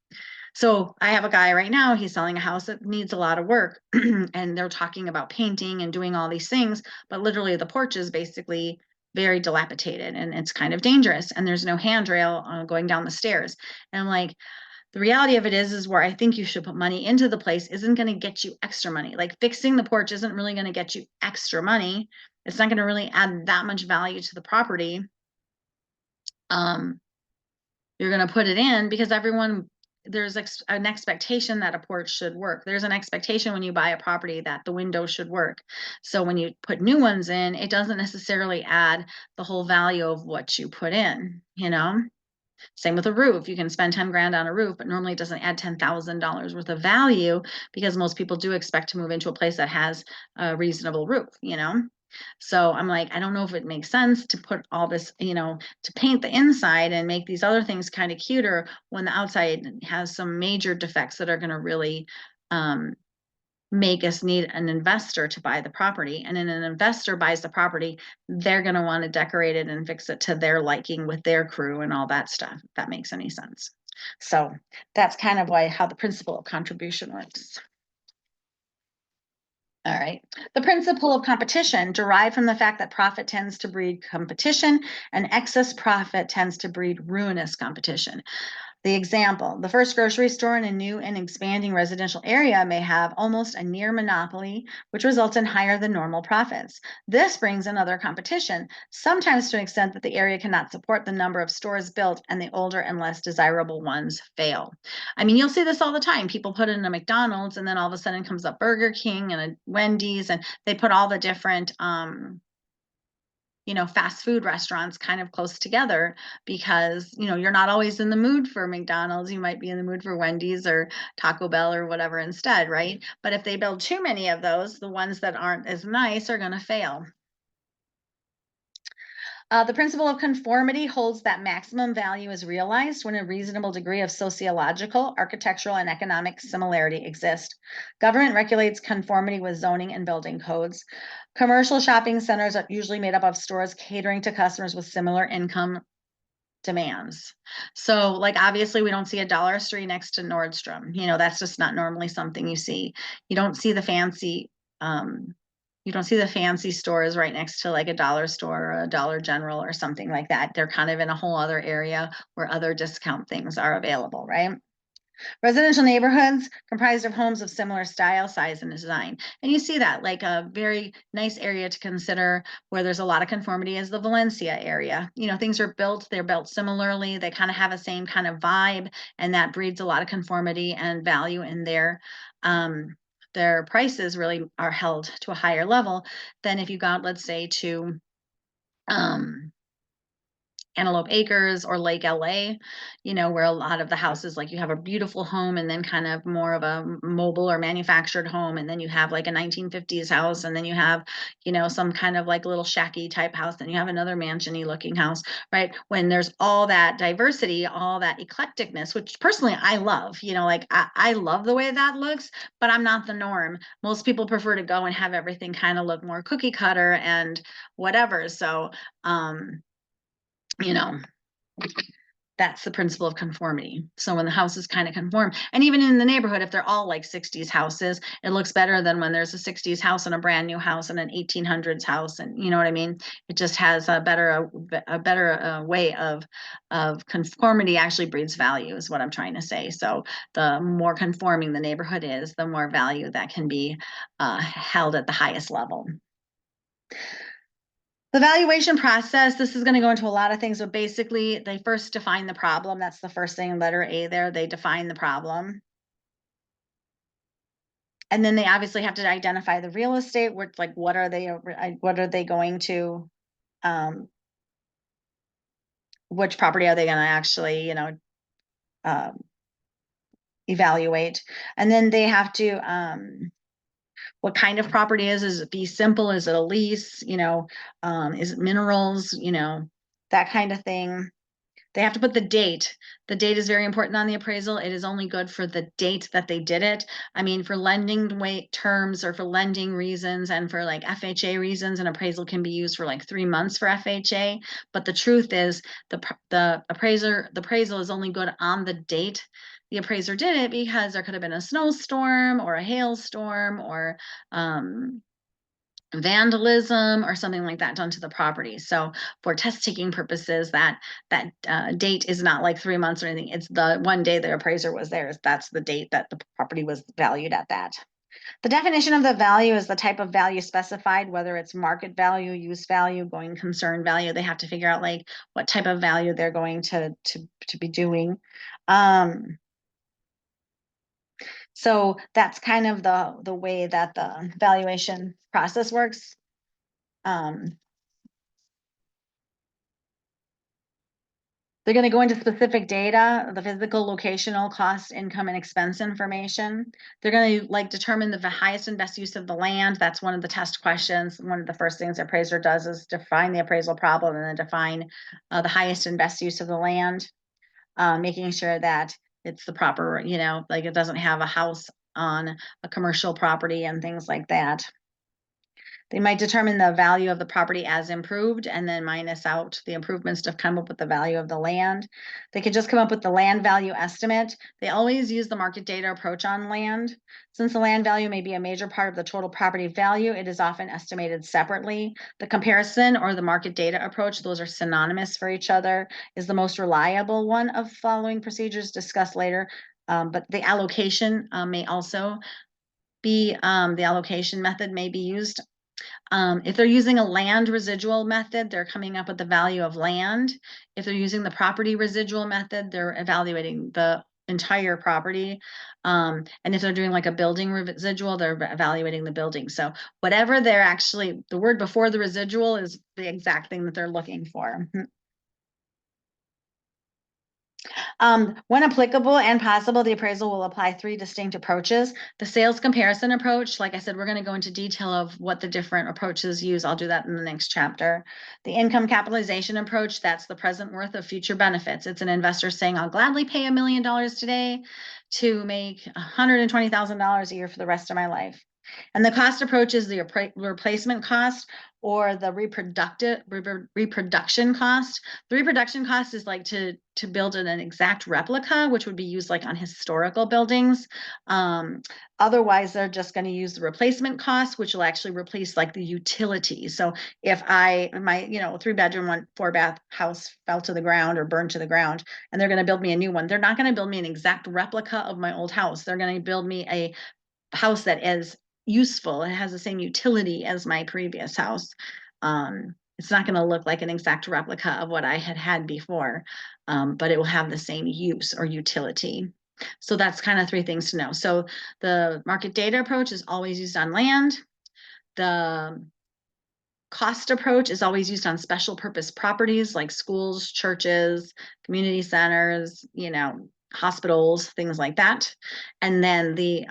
So I have a guy right now, he's selling a house that needs a lot of work and they're talking about painting and doing all these things, but literally the porch is basically very dilapidated and it's kind of dangerous, and there's no handrail going down the stairs. And I'm like, the reality of it is where I think you should put money into the place isn't going to get you extra money. Like fixing the porch isn't really going to get you extra money. It's not going to really add that much value to the property. You're going to put it in because there's an expectation that a porch should work. There's an expectation when you buy a property that the window should work. So when you put new ones in, it doesn't necessarily add the whole value of what you put in, you know? Same with a roof. You can spend 10 grand on a roof, but normally it doesn't add $10,000 worth of value because most people do expect to move into a place that has a reasonable roof, you know? So I'm like, I don't know if it makes sense to put all this, you know, to paint the inside and make these other things kind of cuter when the outside has some major defects that are going to really make us need an investor to buy the property. And then an investor buys the property, they're going to want to decorate it and fix it to their liking with their crew and all that stuff, if that makes any sense. So that's kind of how the principle of contribution works. All right. The principle of competition derived from the fact that profit tends to breed competition and excess profit tends to breed ruinous competition. The example, the first grocery store in a new and expanding residential area may have almost a near monopoly, which results in higher than normal profits. This brings in other competition, sometimes to an extent that the area cannot support the number of stores built and the older and less desirable ones fail. I mean, you'll see this all the time. People put in a McDonald's and then all of a sudden comes up Burger King and a Wendy's, and they put all the different fast food restaurants kind of close together because, you're not always in the mood for McDonald's. You might be in the mood for Wendy's or Taco Bell or whatever instead, right? But if they build too many of those, the ones that aren't as nice are going to fail. The principle of conformity holds that maximum value is realized when a reasonable degree of sociological, architectural, and economic similarity exist. Government regulates conformity with zoning and building codes. Commercial shopping centers are usually made up of stores catering to customers with similar income demands. So, like, obviously, we don't see a Dollar Tree next to Nordstrom. That's just not normally something you see. You don't see the fancy you don't see the fancy stores right next to like a dollar store or a Dollar General or something like that. They're kind of in a whole other area where other discount things are available, right? Residential neighborhoods comprised of homes of similar style, size, and design. And you see that, like, a very nice area to consider where there's a lot of conformity is the Valencia area. Things are built, they're built similarly, they kind of have the same kind of vibe, and that breeds a lot of conformity and value in their prices really are held to a higher level than if you got, let's say, to Antelope Acres or Lake LA, where a lot of the houses, like, you have a beautiful home and then kind of more of a mobile or manufactured home. And then you have like a 1950s house. And then you have, some kind of like little shacky type house. Then you have another mansion-y looking house, right? When there's all that diversity, all that eclecticness, which personally I love, like I love the way that looks, but I'm not the norm. Most people prefer to go and have everything kind of look more cookie cutter and whatever. So, you know, that's the principle of conformity. So when the houses kind of conform, and even in the neighborhood, if they're all like 60s houses, it looks better than when there's a 60s house and a brand new house and an 1800s house. And you know what I mean? It just has a better way of conformity actually breeds value is what I'm trying to say. So the more conforming the neighborhood is, the more value that can be held at the highest level. The valuation process, this is going to go into a lot of things, but basically they first define the problem. That's the first thing, letter A there. They define the problem. And then they obviously have to identify the real estate, what are they going to, which property are they going to actually, evaluate. And then they have to, what kind of property is it fee simple? Is it a lease? Is it minerals? That kind of thing. They have to put the date. The date is very important on the appraisal. It is only good for the date that they did it. I mean, for lending terms or for lending reasons and for like FHA reasons, an appraisal can be used for like 3 months for FHA. But the truth is the appraisal is only good on the date the appraiser did it, because there could have been a snowstorm or a hailstorm or vandalism or something like that done to the property. So for test taking purposes, that date is not like 3 months or anything. It's the one day the appraiser was there. That's the date that the property was valued at that. The definition of the value is the type of value specified, whether it's market value, use value, going concern value. They have to figure out like what type of value they're going to be doing. So that's kind of the way that the valuation process works. They're going to go into specific data, the physical, locational, cost, income, and expense information. They're going to like determine the highest and best use of the land. That's one of the test questions. One of the first things the appraiser does is define the appraisal problem and then define the highest and best use of the land, making sure that it's the proper, like it doesn't have a house on a commercial property and things like that. They might determine the value of the property as improved and then minus out the improvements to come up with the value of the land. They could just come up with the land value estimate. They always use the market data approach on land. Since the land value may be a major part of the total property value, it is often estimated separately. The comparison or the market data approach, those are synonymous for each other, is the most reliable one of following procedures discussed later. But the allocation may also be, the allocation method may be used. If they're using a land residual method, they're coming up with the value of land. If they're using the property residual method, they're evaluating the entire property. And if they're doing like a building residual, they're evaluating the building. So whatever they're actually, the word before the residual is the exact thing that they're looking for. When applicable and possible, the appraisal will apply 3 distinct approaches. The sales comparison approach, like I said, we're going to go into detail of what the different approaches use. I'll do that in the next chapter. The income capitalization approach, that's the present worth of future benefits. It's an investor saying, I'll gladly pay $1 million today to make $120,000 a year for the rest of my life. And the cost approach is the replacement cost or the reproduction cost. The reproduction cost is like to build an exact replica, which would be used like on historical buildings. Otherwise, they're just going to use the replacement cost, which will actually replace like the utilities. So if my 3-bedroom, 4-bath house fell to the ground or burned to the ground, and they're going to build me a new one, they're not going to build me an exact replica of my old house. They're going to build me a house that is useful. It has the same utility as my previous house. It's not going to look like an exact replica of what I had before, but it will have the same use or utility. So that's kind of 3 things to know. So the market data approach is always used on land. The cost approach is always used on special purpose properties like schools, churches, community centers, hospitals, things like that. And then the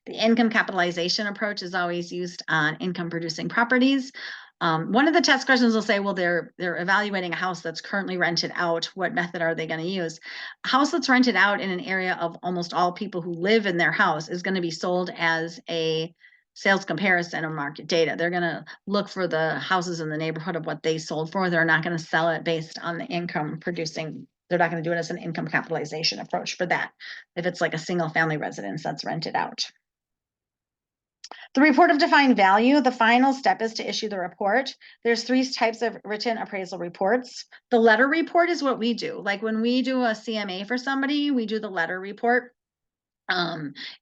income capitalization approach is always used on income producing properties. One of the test questions will say, well, they're evaluating a house that's currently rented out. What method are they going to use? A house that's rented out in an area of almost all people who live in their house is going to be sold as a sales comparison of market data. They're going to look for the houses in the neighborhood of what they sold for. They're not going to sell it based on the income producing. They're not going to do it as an income capitalization approach for that. If it's like a single family residence that's rented out. The report of defined value, the final step is to issue the report. There's 3 types of written appraisal reports. The letter report is what we do. Like when we do a CMA for somebody, we do the letter report.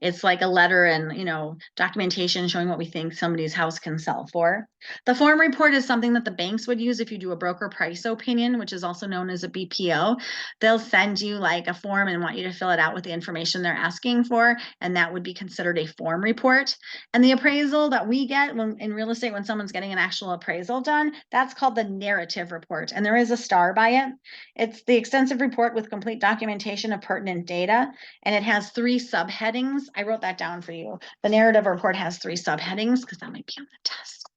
It's like a letter and documentation showing what we think somebody's house can sell for. The form report is something that the banks would use if you do a broker price opinion, which is also known as a BPO. They'll send you like a form and want you to fill it out with the information they're asking for, and that would be considered a form report. And the appraisal that we get in real estate when someone's getting an actual appraisal done, that's called the narrative report, and there is a star by it. It's the extensive report with complete documentation of pertinent data, and it has 3 subheadings. I wrote that down for you. The narrative report has 3 subheadings because that might be on the test.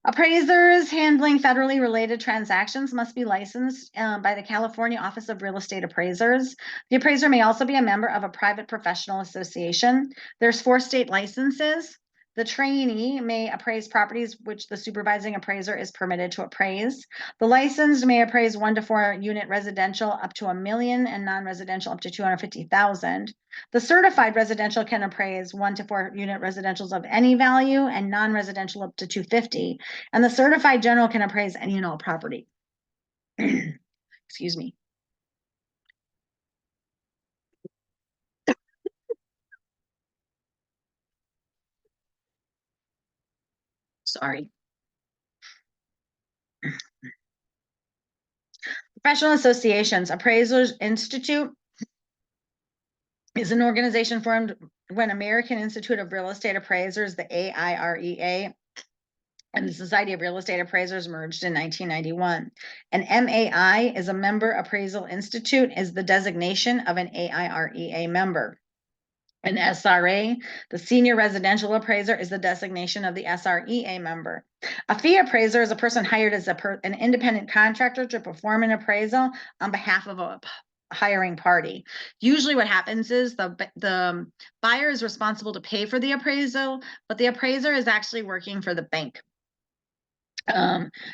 Appraisers handling federally related transactions must be licensed by the California Office of Real Estate Appraisers. The appraiser may also be a member of a private professional association. There's 4 state licenses. The trainee may appraise properties which the supervising appraiser is permitted to appraise. The licensed may appraise 1 to 4 unit residential up to $1 million and non-residential up to $250,000. The certified residential can appraise 1 to 4 unit residentials of any value and non-residential up to $250,000. And the certified general can appraise any and all property. Excuse me. Sorry. Professional associations. Appraisers Institute is an organization formed when American Institute of Real Estate Appraisers, the AIREA, and the Society of Real Estate Appraisers merged in 1991. An MAI is a member appraisal institute, is the designation of an AIREA member. An SRA, the senior residential appraiser, is the designation of the SREA member. A fee appraiser is a person hired as an independent contractor to perform an appraisal on behalf of a hiring party. Usually what happens is the buyer is responsible to pay for the appraisal, but the appraiser is actually working for the bank.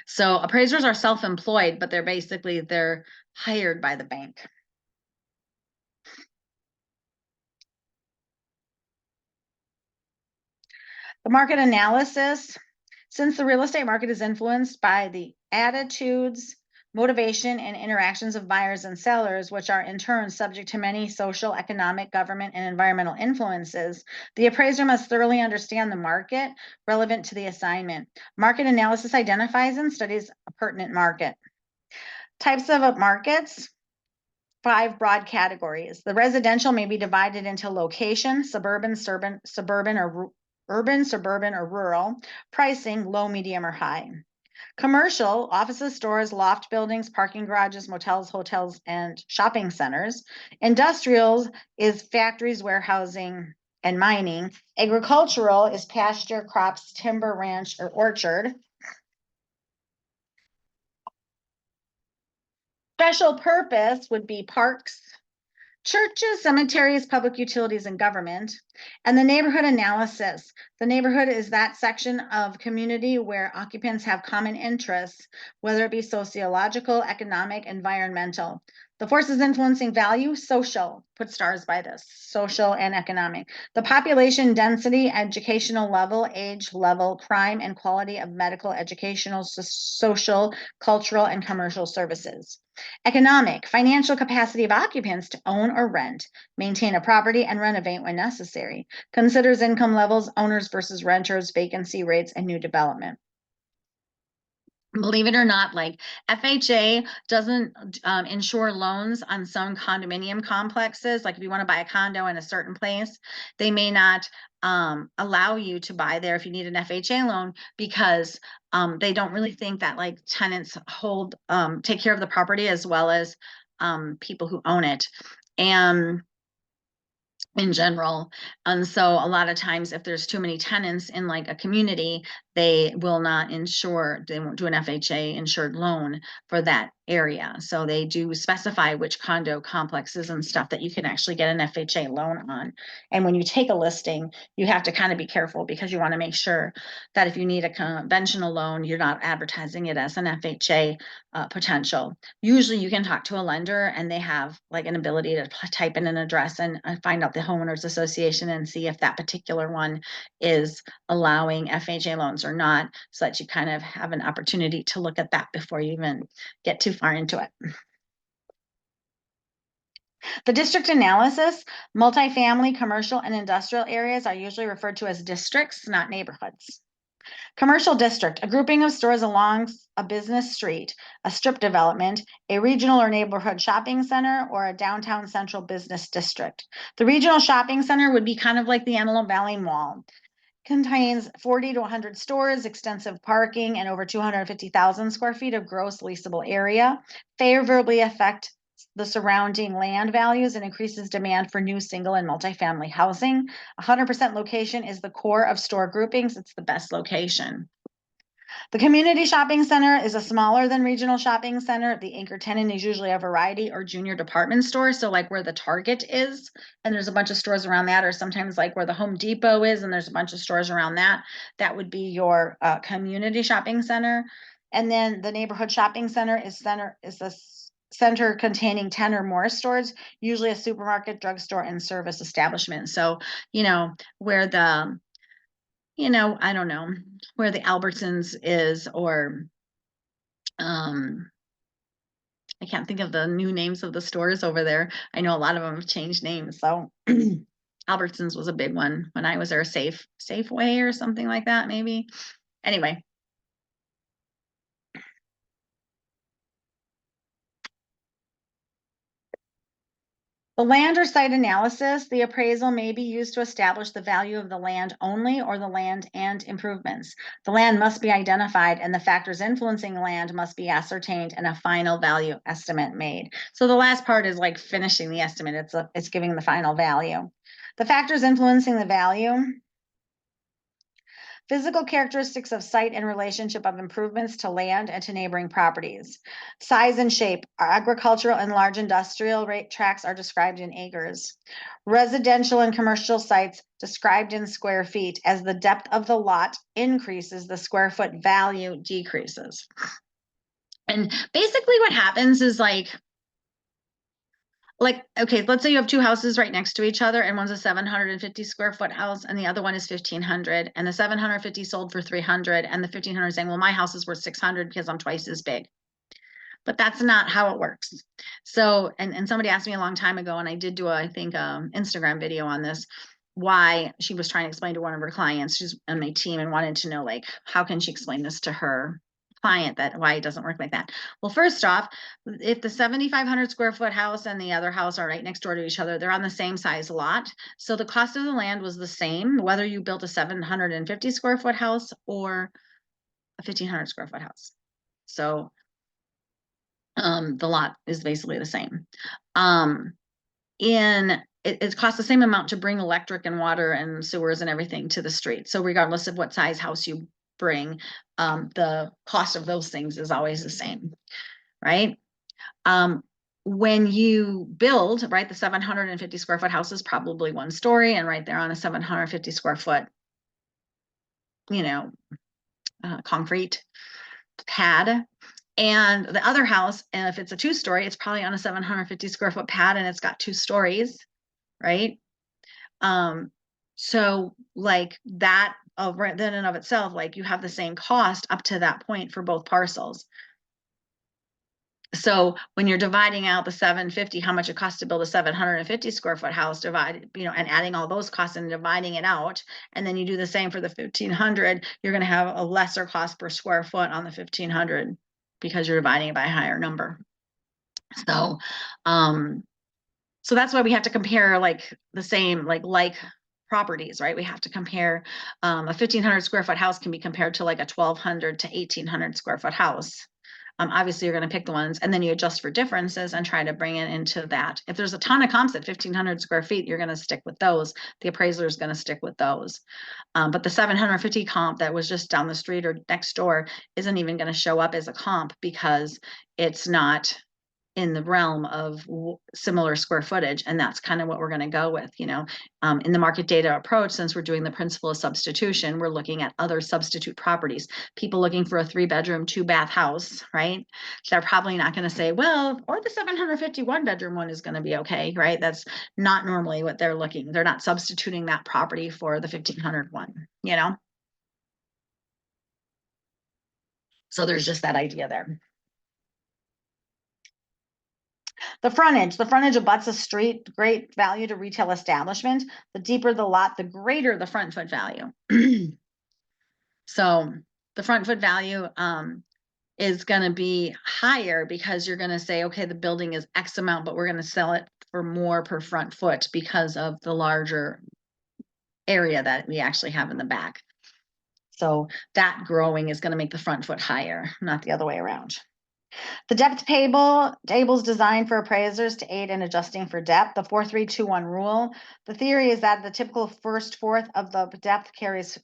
So appraisers are self-employed, but they're hired by the bank. The market analysis. Since the real estate market is influenced by the attitudes, motivation, and interactions of buyers and sellers, which are in turn subject to many social, economic, government, and environmental influences, the appraiser must thoroughly understand the market relevant to the assignment. Market analysis identifies and studies a pertinent market. Types of markets. 5 broad categories. The residential may be divided into location, suburban, or urban, suburban, or rural, pricing, low, medium, or high. Commercial, offices, stores, loft buildings, parking garages, motels, hotels, and shopping centers. Industrials is factories, warehousing, and mining. Agricultural is pasture, crops, timber, ranch, or orchard. Special purpose would be parks, churches, cemeteries, public utilities, and government. And the neighborhood analysis. The neighborhood is that section of community where occupants have common interests, whether it be sociological, economic, environmental. The forces influencing value, social, put stars by this, social and economic. The population density, educational level, age level, crime, and quality of medical, educational, social, cultural, and commercial services. Economic, financial capacity of occupants to own or rent, maintain a property, and renovate when necessary. Considers income levels, owners versus renters, vacancy rates, and new development. Believe it or not, like FHA doesn't insure loans on some condominium complexes. Like if you want to buy a condo in a certain place, they may not allow you to buy there if you need an FHA loan because they don't really think that like tenants take care of the property as well as people who own it. And in general. And so a lot of times if there's too many tenants in like a community, they won't do an FHA insured loan for that area. So they do specify which condo complexes and stuff that you can actually get an FHA loan on. And when you take a listing, you have to kind of be careful because you want to make sure that if you need a conventional loan, you're not advertising it as an FHA potential. Usually you can talk to a lender and they have like an ability to type in an address and find out the homeowners association and see if that particular one is allowing FHA loans or not, so that you kind of have an opportunity to look at that before you even get too far into it. The district analysis, multifamily, commercial, and industrial areas are usually referred to as districts, not neighborhoods. Commercial district, a grouping of stores along a business street, a strip development, a regional or neighborhood shopping center, or a downtown central business district. The regional shopping center would be kind of like the Antelope Valley Mall. Contains 40 to 100 stores, extensive parking, and over 250,000 square feet of gross leasable area. Favorably affect the surrounding land values and increases demand for new single and multifamily housing. 100% location is the core of store groupings. It's the best location. The community shopping center is a smaller than regional shopping center. The anchor tenant is usually a variety or junior department store. So like where the Target is, and there's a bunch of stores around that, or sometimes like where the Home Depot is, and there's a bunch of stores around that. That would be your community shopping center. And then the neighborhood shopping center is a center containing 10 or more stores, usually a supermarket, drugstore, and service establishment. So, where the I don't know where the Albertsons is, or I can't think of the new names of the stores over there. I know a lot of them have changed names. So Albertsons was a big one when I was there, Safeway or something like that, maybe. Anyway. The land or site analysis, the appraisal may be used to establish the value of the land only or the land and improvements. The land must be identified and the factors influencing land must be ascertained and a final value estimate made. So the last part is like finishing the estimate. It's giving the final value. The factors influencing the value. Physical characteristics of site and relationship of improvements to land and to neighboring properties. Size and shape. Agricultural and large industrial rate tracts are described in acres. Residential and commercial sites described in square feet. As the depth of the lot increases, the square foot value decreases. And basically what happens is like, okay, let's say you have two houses right next to each other and one's a 750 square foot house and the other one is 1,500 and the 750 sold for 300 and the 1,500 saying, well, my house is worth 600 because I'm twice as big. But that's not how it works. So, and somebody asked me a long time ago, and I did do I think, Instagram video on this, why she was trying to explain to one of her clients, she's on my team and wanted to know, like, how can she explain this to her client, that why it doesn't work like that. Well, first off, if the 7,500 square foot house and the other house are right next door to each other, they're on the same size lot. So the cost of the land was the same, whether you built a 750 square foot house or a 1,500 square foot house. So the lot is basically the same. It costs the same amount to bring electric and water and sewers and everything to the street. So regardless of what size house you bring, the cost of those things is always the same, right? When you build, right, the 750 square foot house is probably one story, and right there on a 750 square foot, concrete pad. And the other house, and if it's a 2-story, it's probably on a 750 square foot pad and it's got 2 stories, right? So like that right then and of itself, like you have the same cost up to that point for both parcels. So when you're dividing out the 750, how much it costs to build a 750 square foot house, divided, and adding all those costs and dividing it out, and then you do the same for the 1,500, you're going to have a lesser cost per square foot on the 1,500 because you're dividing it by a higher number. So, so that's why we have to compare like the same, like properties, right? We have to compare, a 1,500 square foot house can be compared to like a 1,200 to 1,800 square foot house. Obviously you're going to pick the ones and then you adjust for differences and try to bring it into that. If there's a ton of comps at 1,500 square feet, you're going to stick with those. The appraiser is going to stick with those. But the 750 comp that was just down the street or next door isn't even going to show up as a comp because it's not in the realm of similar square footage. And that's kind of what we're going to go with, in the market data approach, since we're doing the principle of substitution, we're looking at other substitute properties. People looking for a 3-bedroom, 2-bath house, right? They're probably not going to say, well, or the 751 bedroom one is going to be okay, right? That's not normally what they're looking. They're not substituting that property for the 1,500 one, So there's just that idea there. The frontage abuts a street, great value to retail establishment. The deeper the lot, the greater the front foot value. So the front foot value is going to be higher because you're going to say, okay, the building is X amount, but we're going to sell it for more per front foot because of the larger area that we actually have in the back. So that growing is going to make the front foot higher, not the other way around. The depth table is designed for appraisers to aid in adjusting for depth. The 4-3-2-1 rule. The theory is that the typical first fourth of the depth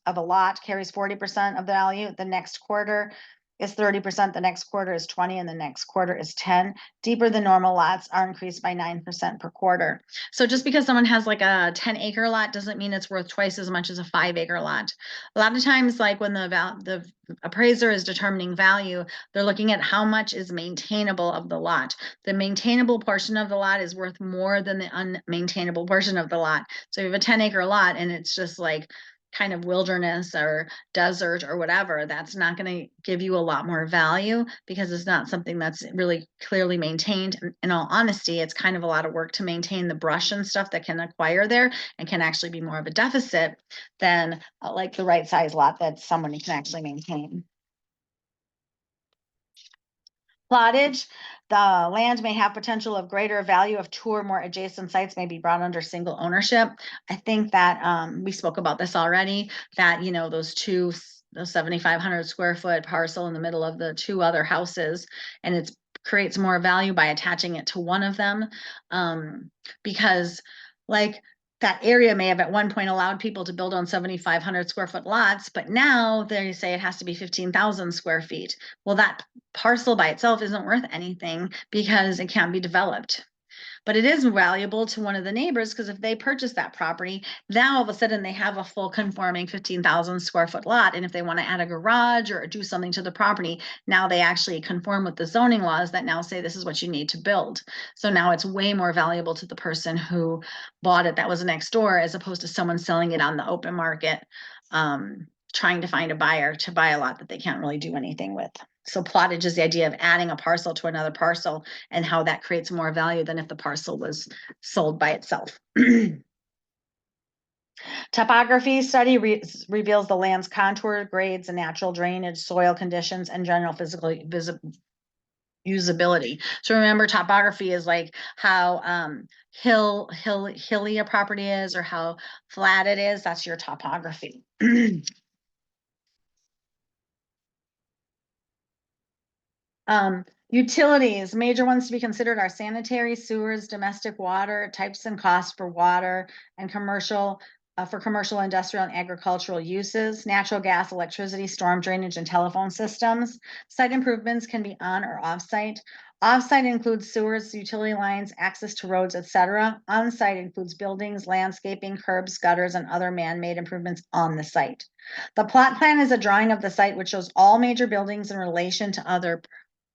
of a lot carries 40% of the value. The next quarter is 30%, the next quarter is 20, and the next quarter is 10. Deeper than normal lots are increased by 9% per quarter. So just because someone has like a 10-acre lot doesn't mean it's worth twice as much as a 5-acre lot. A lot of times, like when the appraiser is determining value, they're looking at how much is maintainable of the lot. The maintainable portion of the lot is worth more than the unmaintainable portion of the lot. So you have a 10-acre lot and it's just like kind of wilderness or desert or whatever, that's not going to give you a lot more value because it's not something that's really clearly maintained. In all honesty, it's kind of a lot of work to maintain the brush and stuff that can acquire there and can actually be more of a deficit than like the right size lot that someone can actually maintain. Plottage, the land may have potential of greater value if two or more adjacent sites may be brought under single ownership. I think that we spoke about this already, that, you know, those 7,500 square foot parcel in the middle of the two other houses, and it creates more value by attaching it to one of them. Because like that area may have at one point allowed people to build on 7,500 square foot lots, but now they say it has to be 15,000 square feet. Well, that parcel by itself isn't worth anything because it can't be developed. But it is valuable to one of the neighbors because if they purchase that property, now all of a sudden they have a full conforming 15,000 square foot lot. And if they want to add a garage or do something to the property, now they actually conform with the zoning laws that now say this is what you need to build. So now it's way more valuable to the person who bought it that was next door as opposed to someone selling it on the open market, trying to find a buyer to buy a lot that they can't really do anything with. So plottage is the idea of adding a parcel to another parcel and how that creates more value than if the parcel was sold by itself. Topography study reveals the land's contour, grades, and natural drainage, soil conditions, and general physical usability. So remember, topography is like how hilly a property is or how flat it is. That's your topography. Utilities, major ones to be considered are sanitary, sewers, domestic water, types and costs for water and commercial, for commercial, industrial, and agricultural uses, natural gas, electricity, storm drainage, and telephone systems. Site improvements can be on or off-site. Off-site includes sewers, utility lines, access to roads, etc. On-site includes buildings, landscaping, curbs, gutters, and other man-made improvements on the site. The plot plan is a drawing of the site which shows all major buildings in relation to other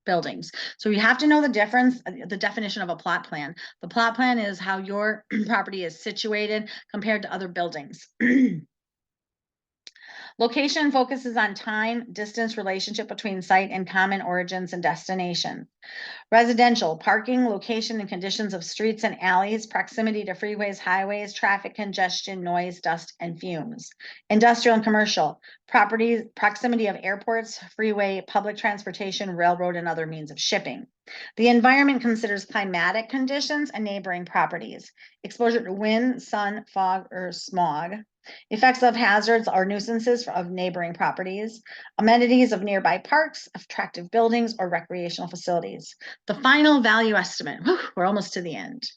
buildings. So you have to know the difference, the definition of a plot plan. The plot plan is how your property is situated compared to other buildings. Location focuses on time, distance, relationship between site and common origins and destination. Residential, parking, location, and conditions of streets and alleys, proximity to freeways, highways, traffic congestion, noise, dust, and fumes. Industrial and commercial, properties, proximity of airports, freeway, public transportation, railroad, and other means of shipping. The environment considers climatic conditions and neighboring properties, exposure to wind, sun, fog, or smog, effects of hazards or nuisances of neighboring properties, amenities of nearby parks, attractive buildings, or recreational facilities. The final value estimate. Whew, we're almost to the end.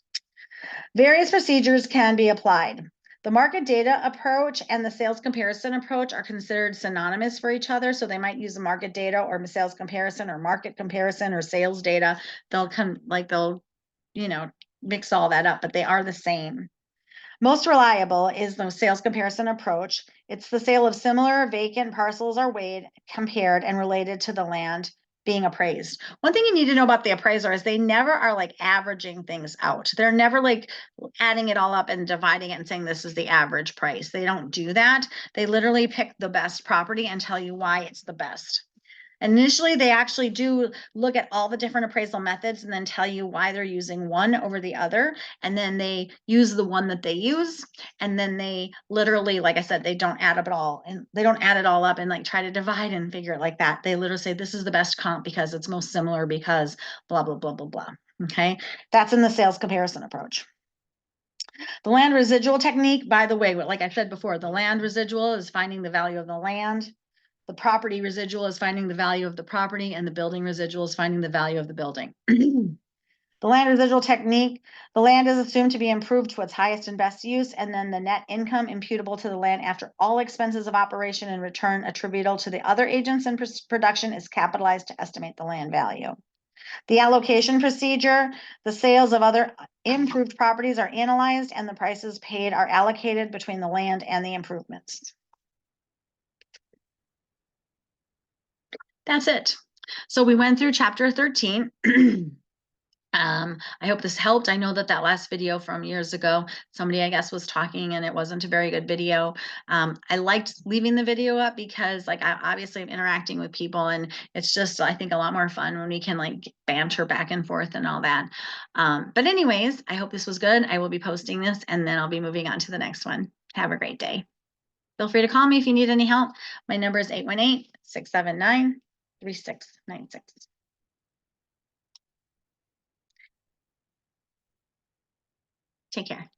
Various procedures can be applied. The market data approach and the sales comparison approach are considered synonymous for each other. So they might use the market data or sales comparison or market comparison or sales data. They'll mix all that up, but they are the same. Most reliable is the sales comparison approach. It's the sale of similar vacant parcels are weighed, compared, and related to the land being appraised. One thing you need to know about the appraiser is they never are like averaging things out. They're never like adding it all up and dividing it and saying this is the average price. They don't do that. They literally pick the best property and tell you why it's the best. Initially, they actually do look at all the different appraisal methods and then tell you why they're using one over the other. And then they use the one that they use. And then they literally, like I said, they don't add up it all and they don't add it all up and like try to divide and figure it like that. They literally say this is the best comp because it's most similar because blah, blah, blah, blah, blah. Okay. That's in the sales comparison approach. The land residual technique, by the way, like I said before, the land residual is finding the value of the land. The property residual is finding the value of the property, and the building residual is finding the value of the building. The land residual technique, the land is assumed to be improved to its highest and best use, and then the net income imputable to the land after all expenses of operation and return attributable to the other agents in production is capitalized to estimate the land value. The allocation procedure, the sales of other improved properties are analyzed and the prices paid are allocated between the land and the improvements. That's it. So we went through chapter 13. I hope this helped. I know that that last video from years ago, somebody I guess was talking and it wasn't a very good video. I liked leaving the video up because like I obviously am interacting with people and it's just I think a lot more fun when we can like banter back and forth and all that. But anyways, I hope this was good. I will be posting this and then I'll be moving on to the next one. Have a great day. Feel free to call me if you need any help. My number is 818-679-3696. Take care.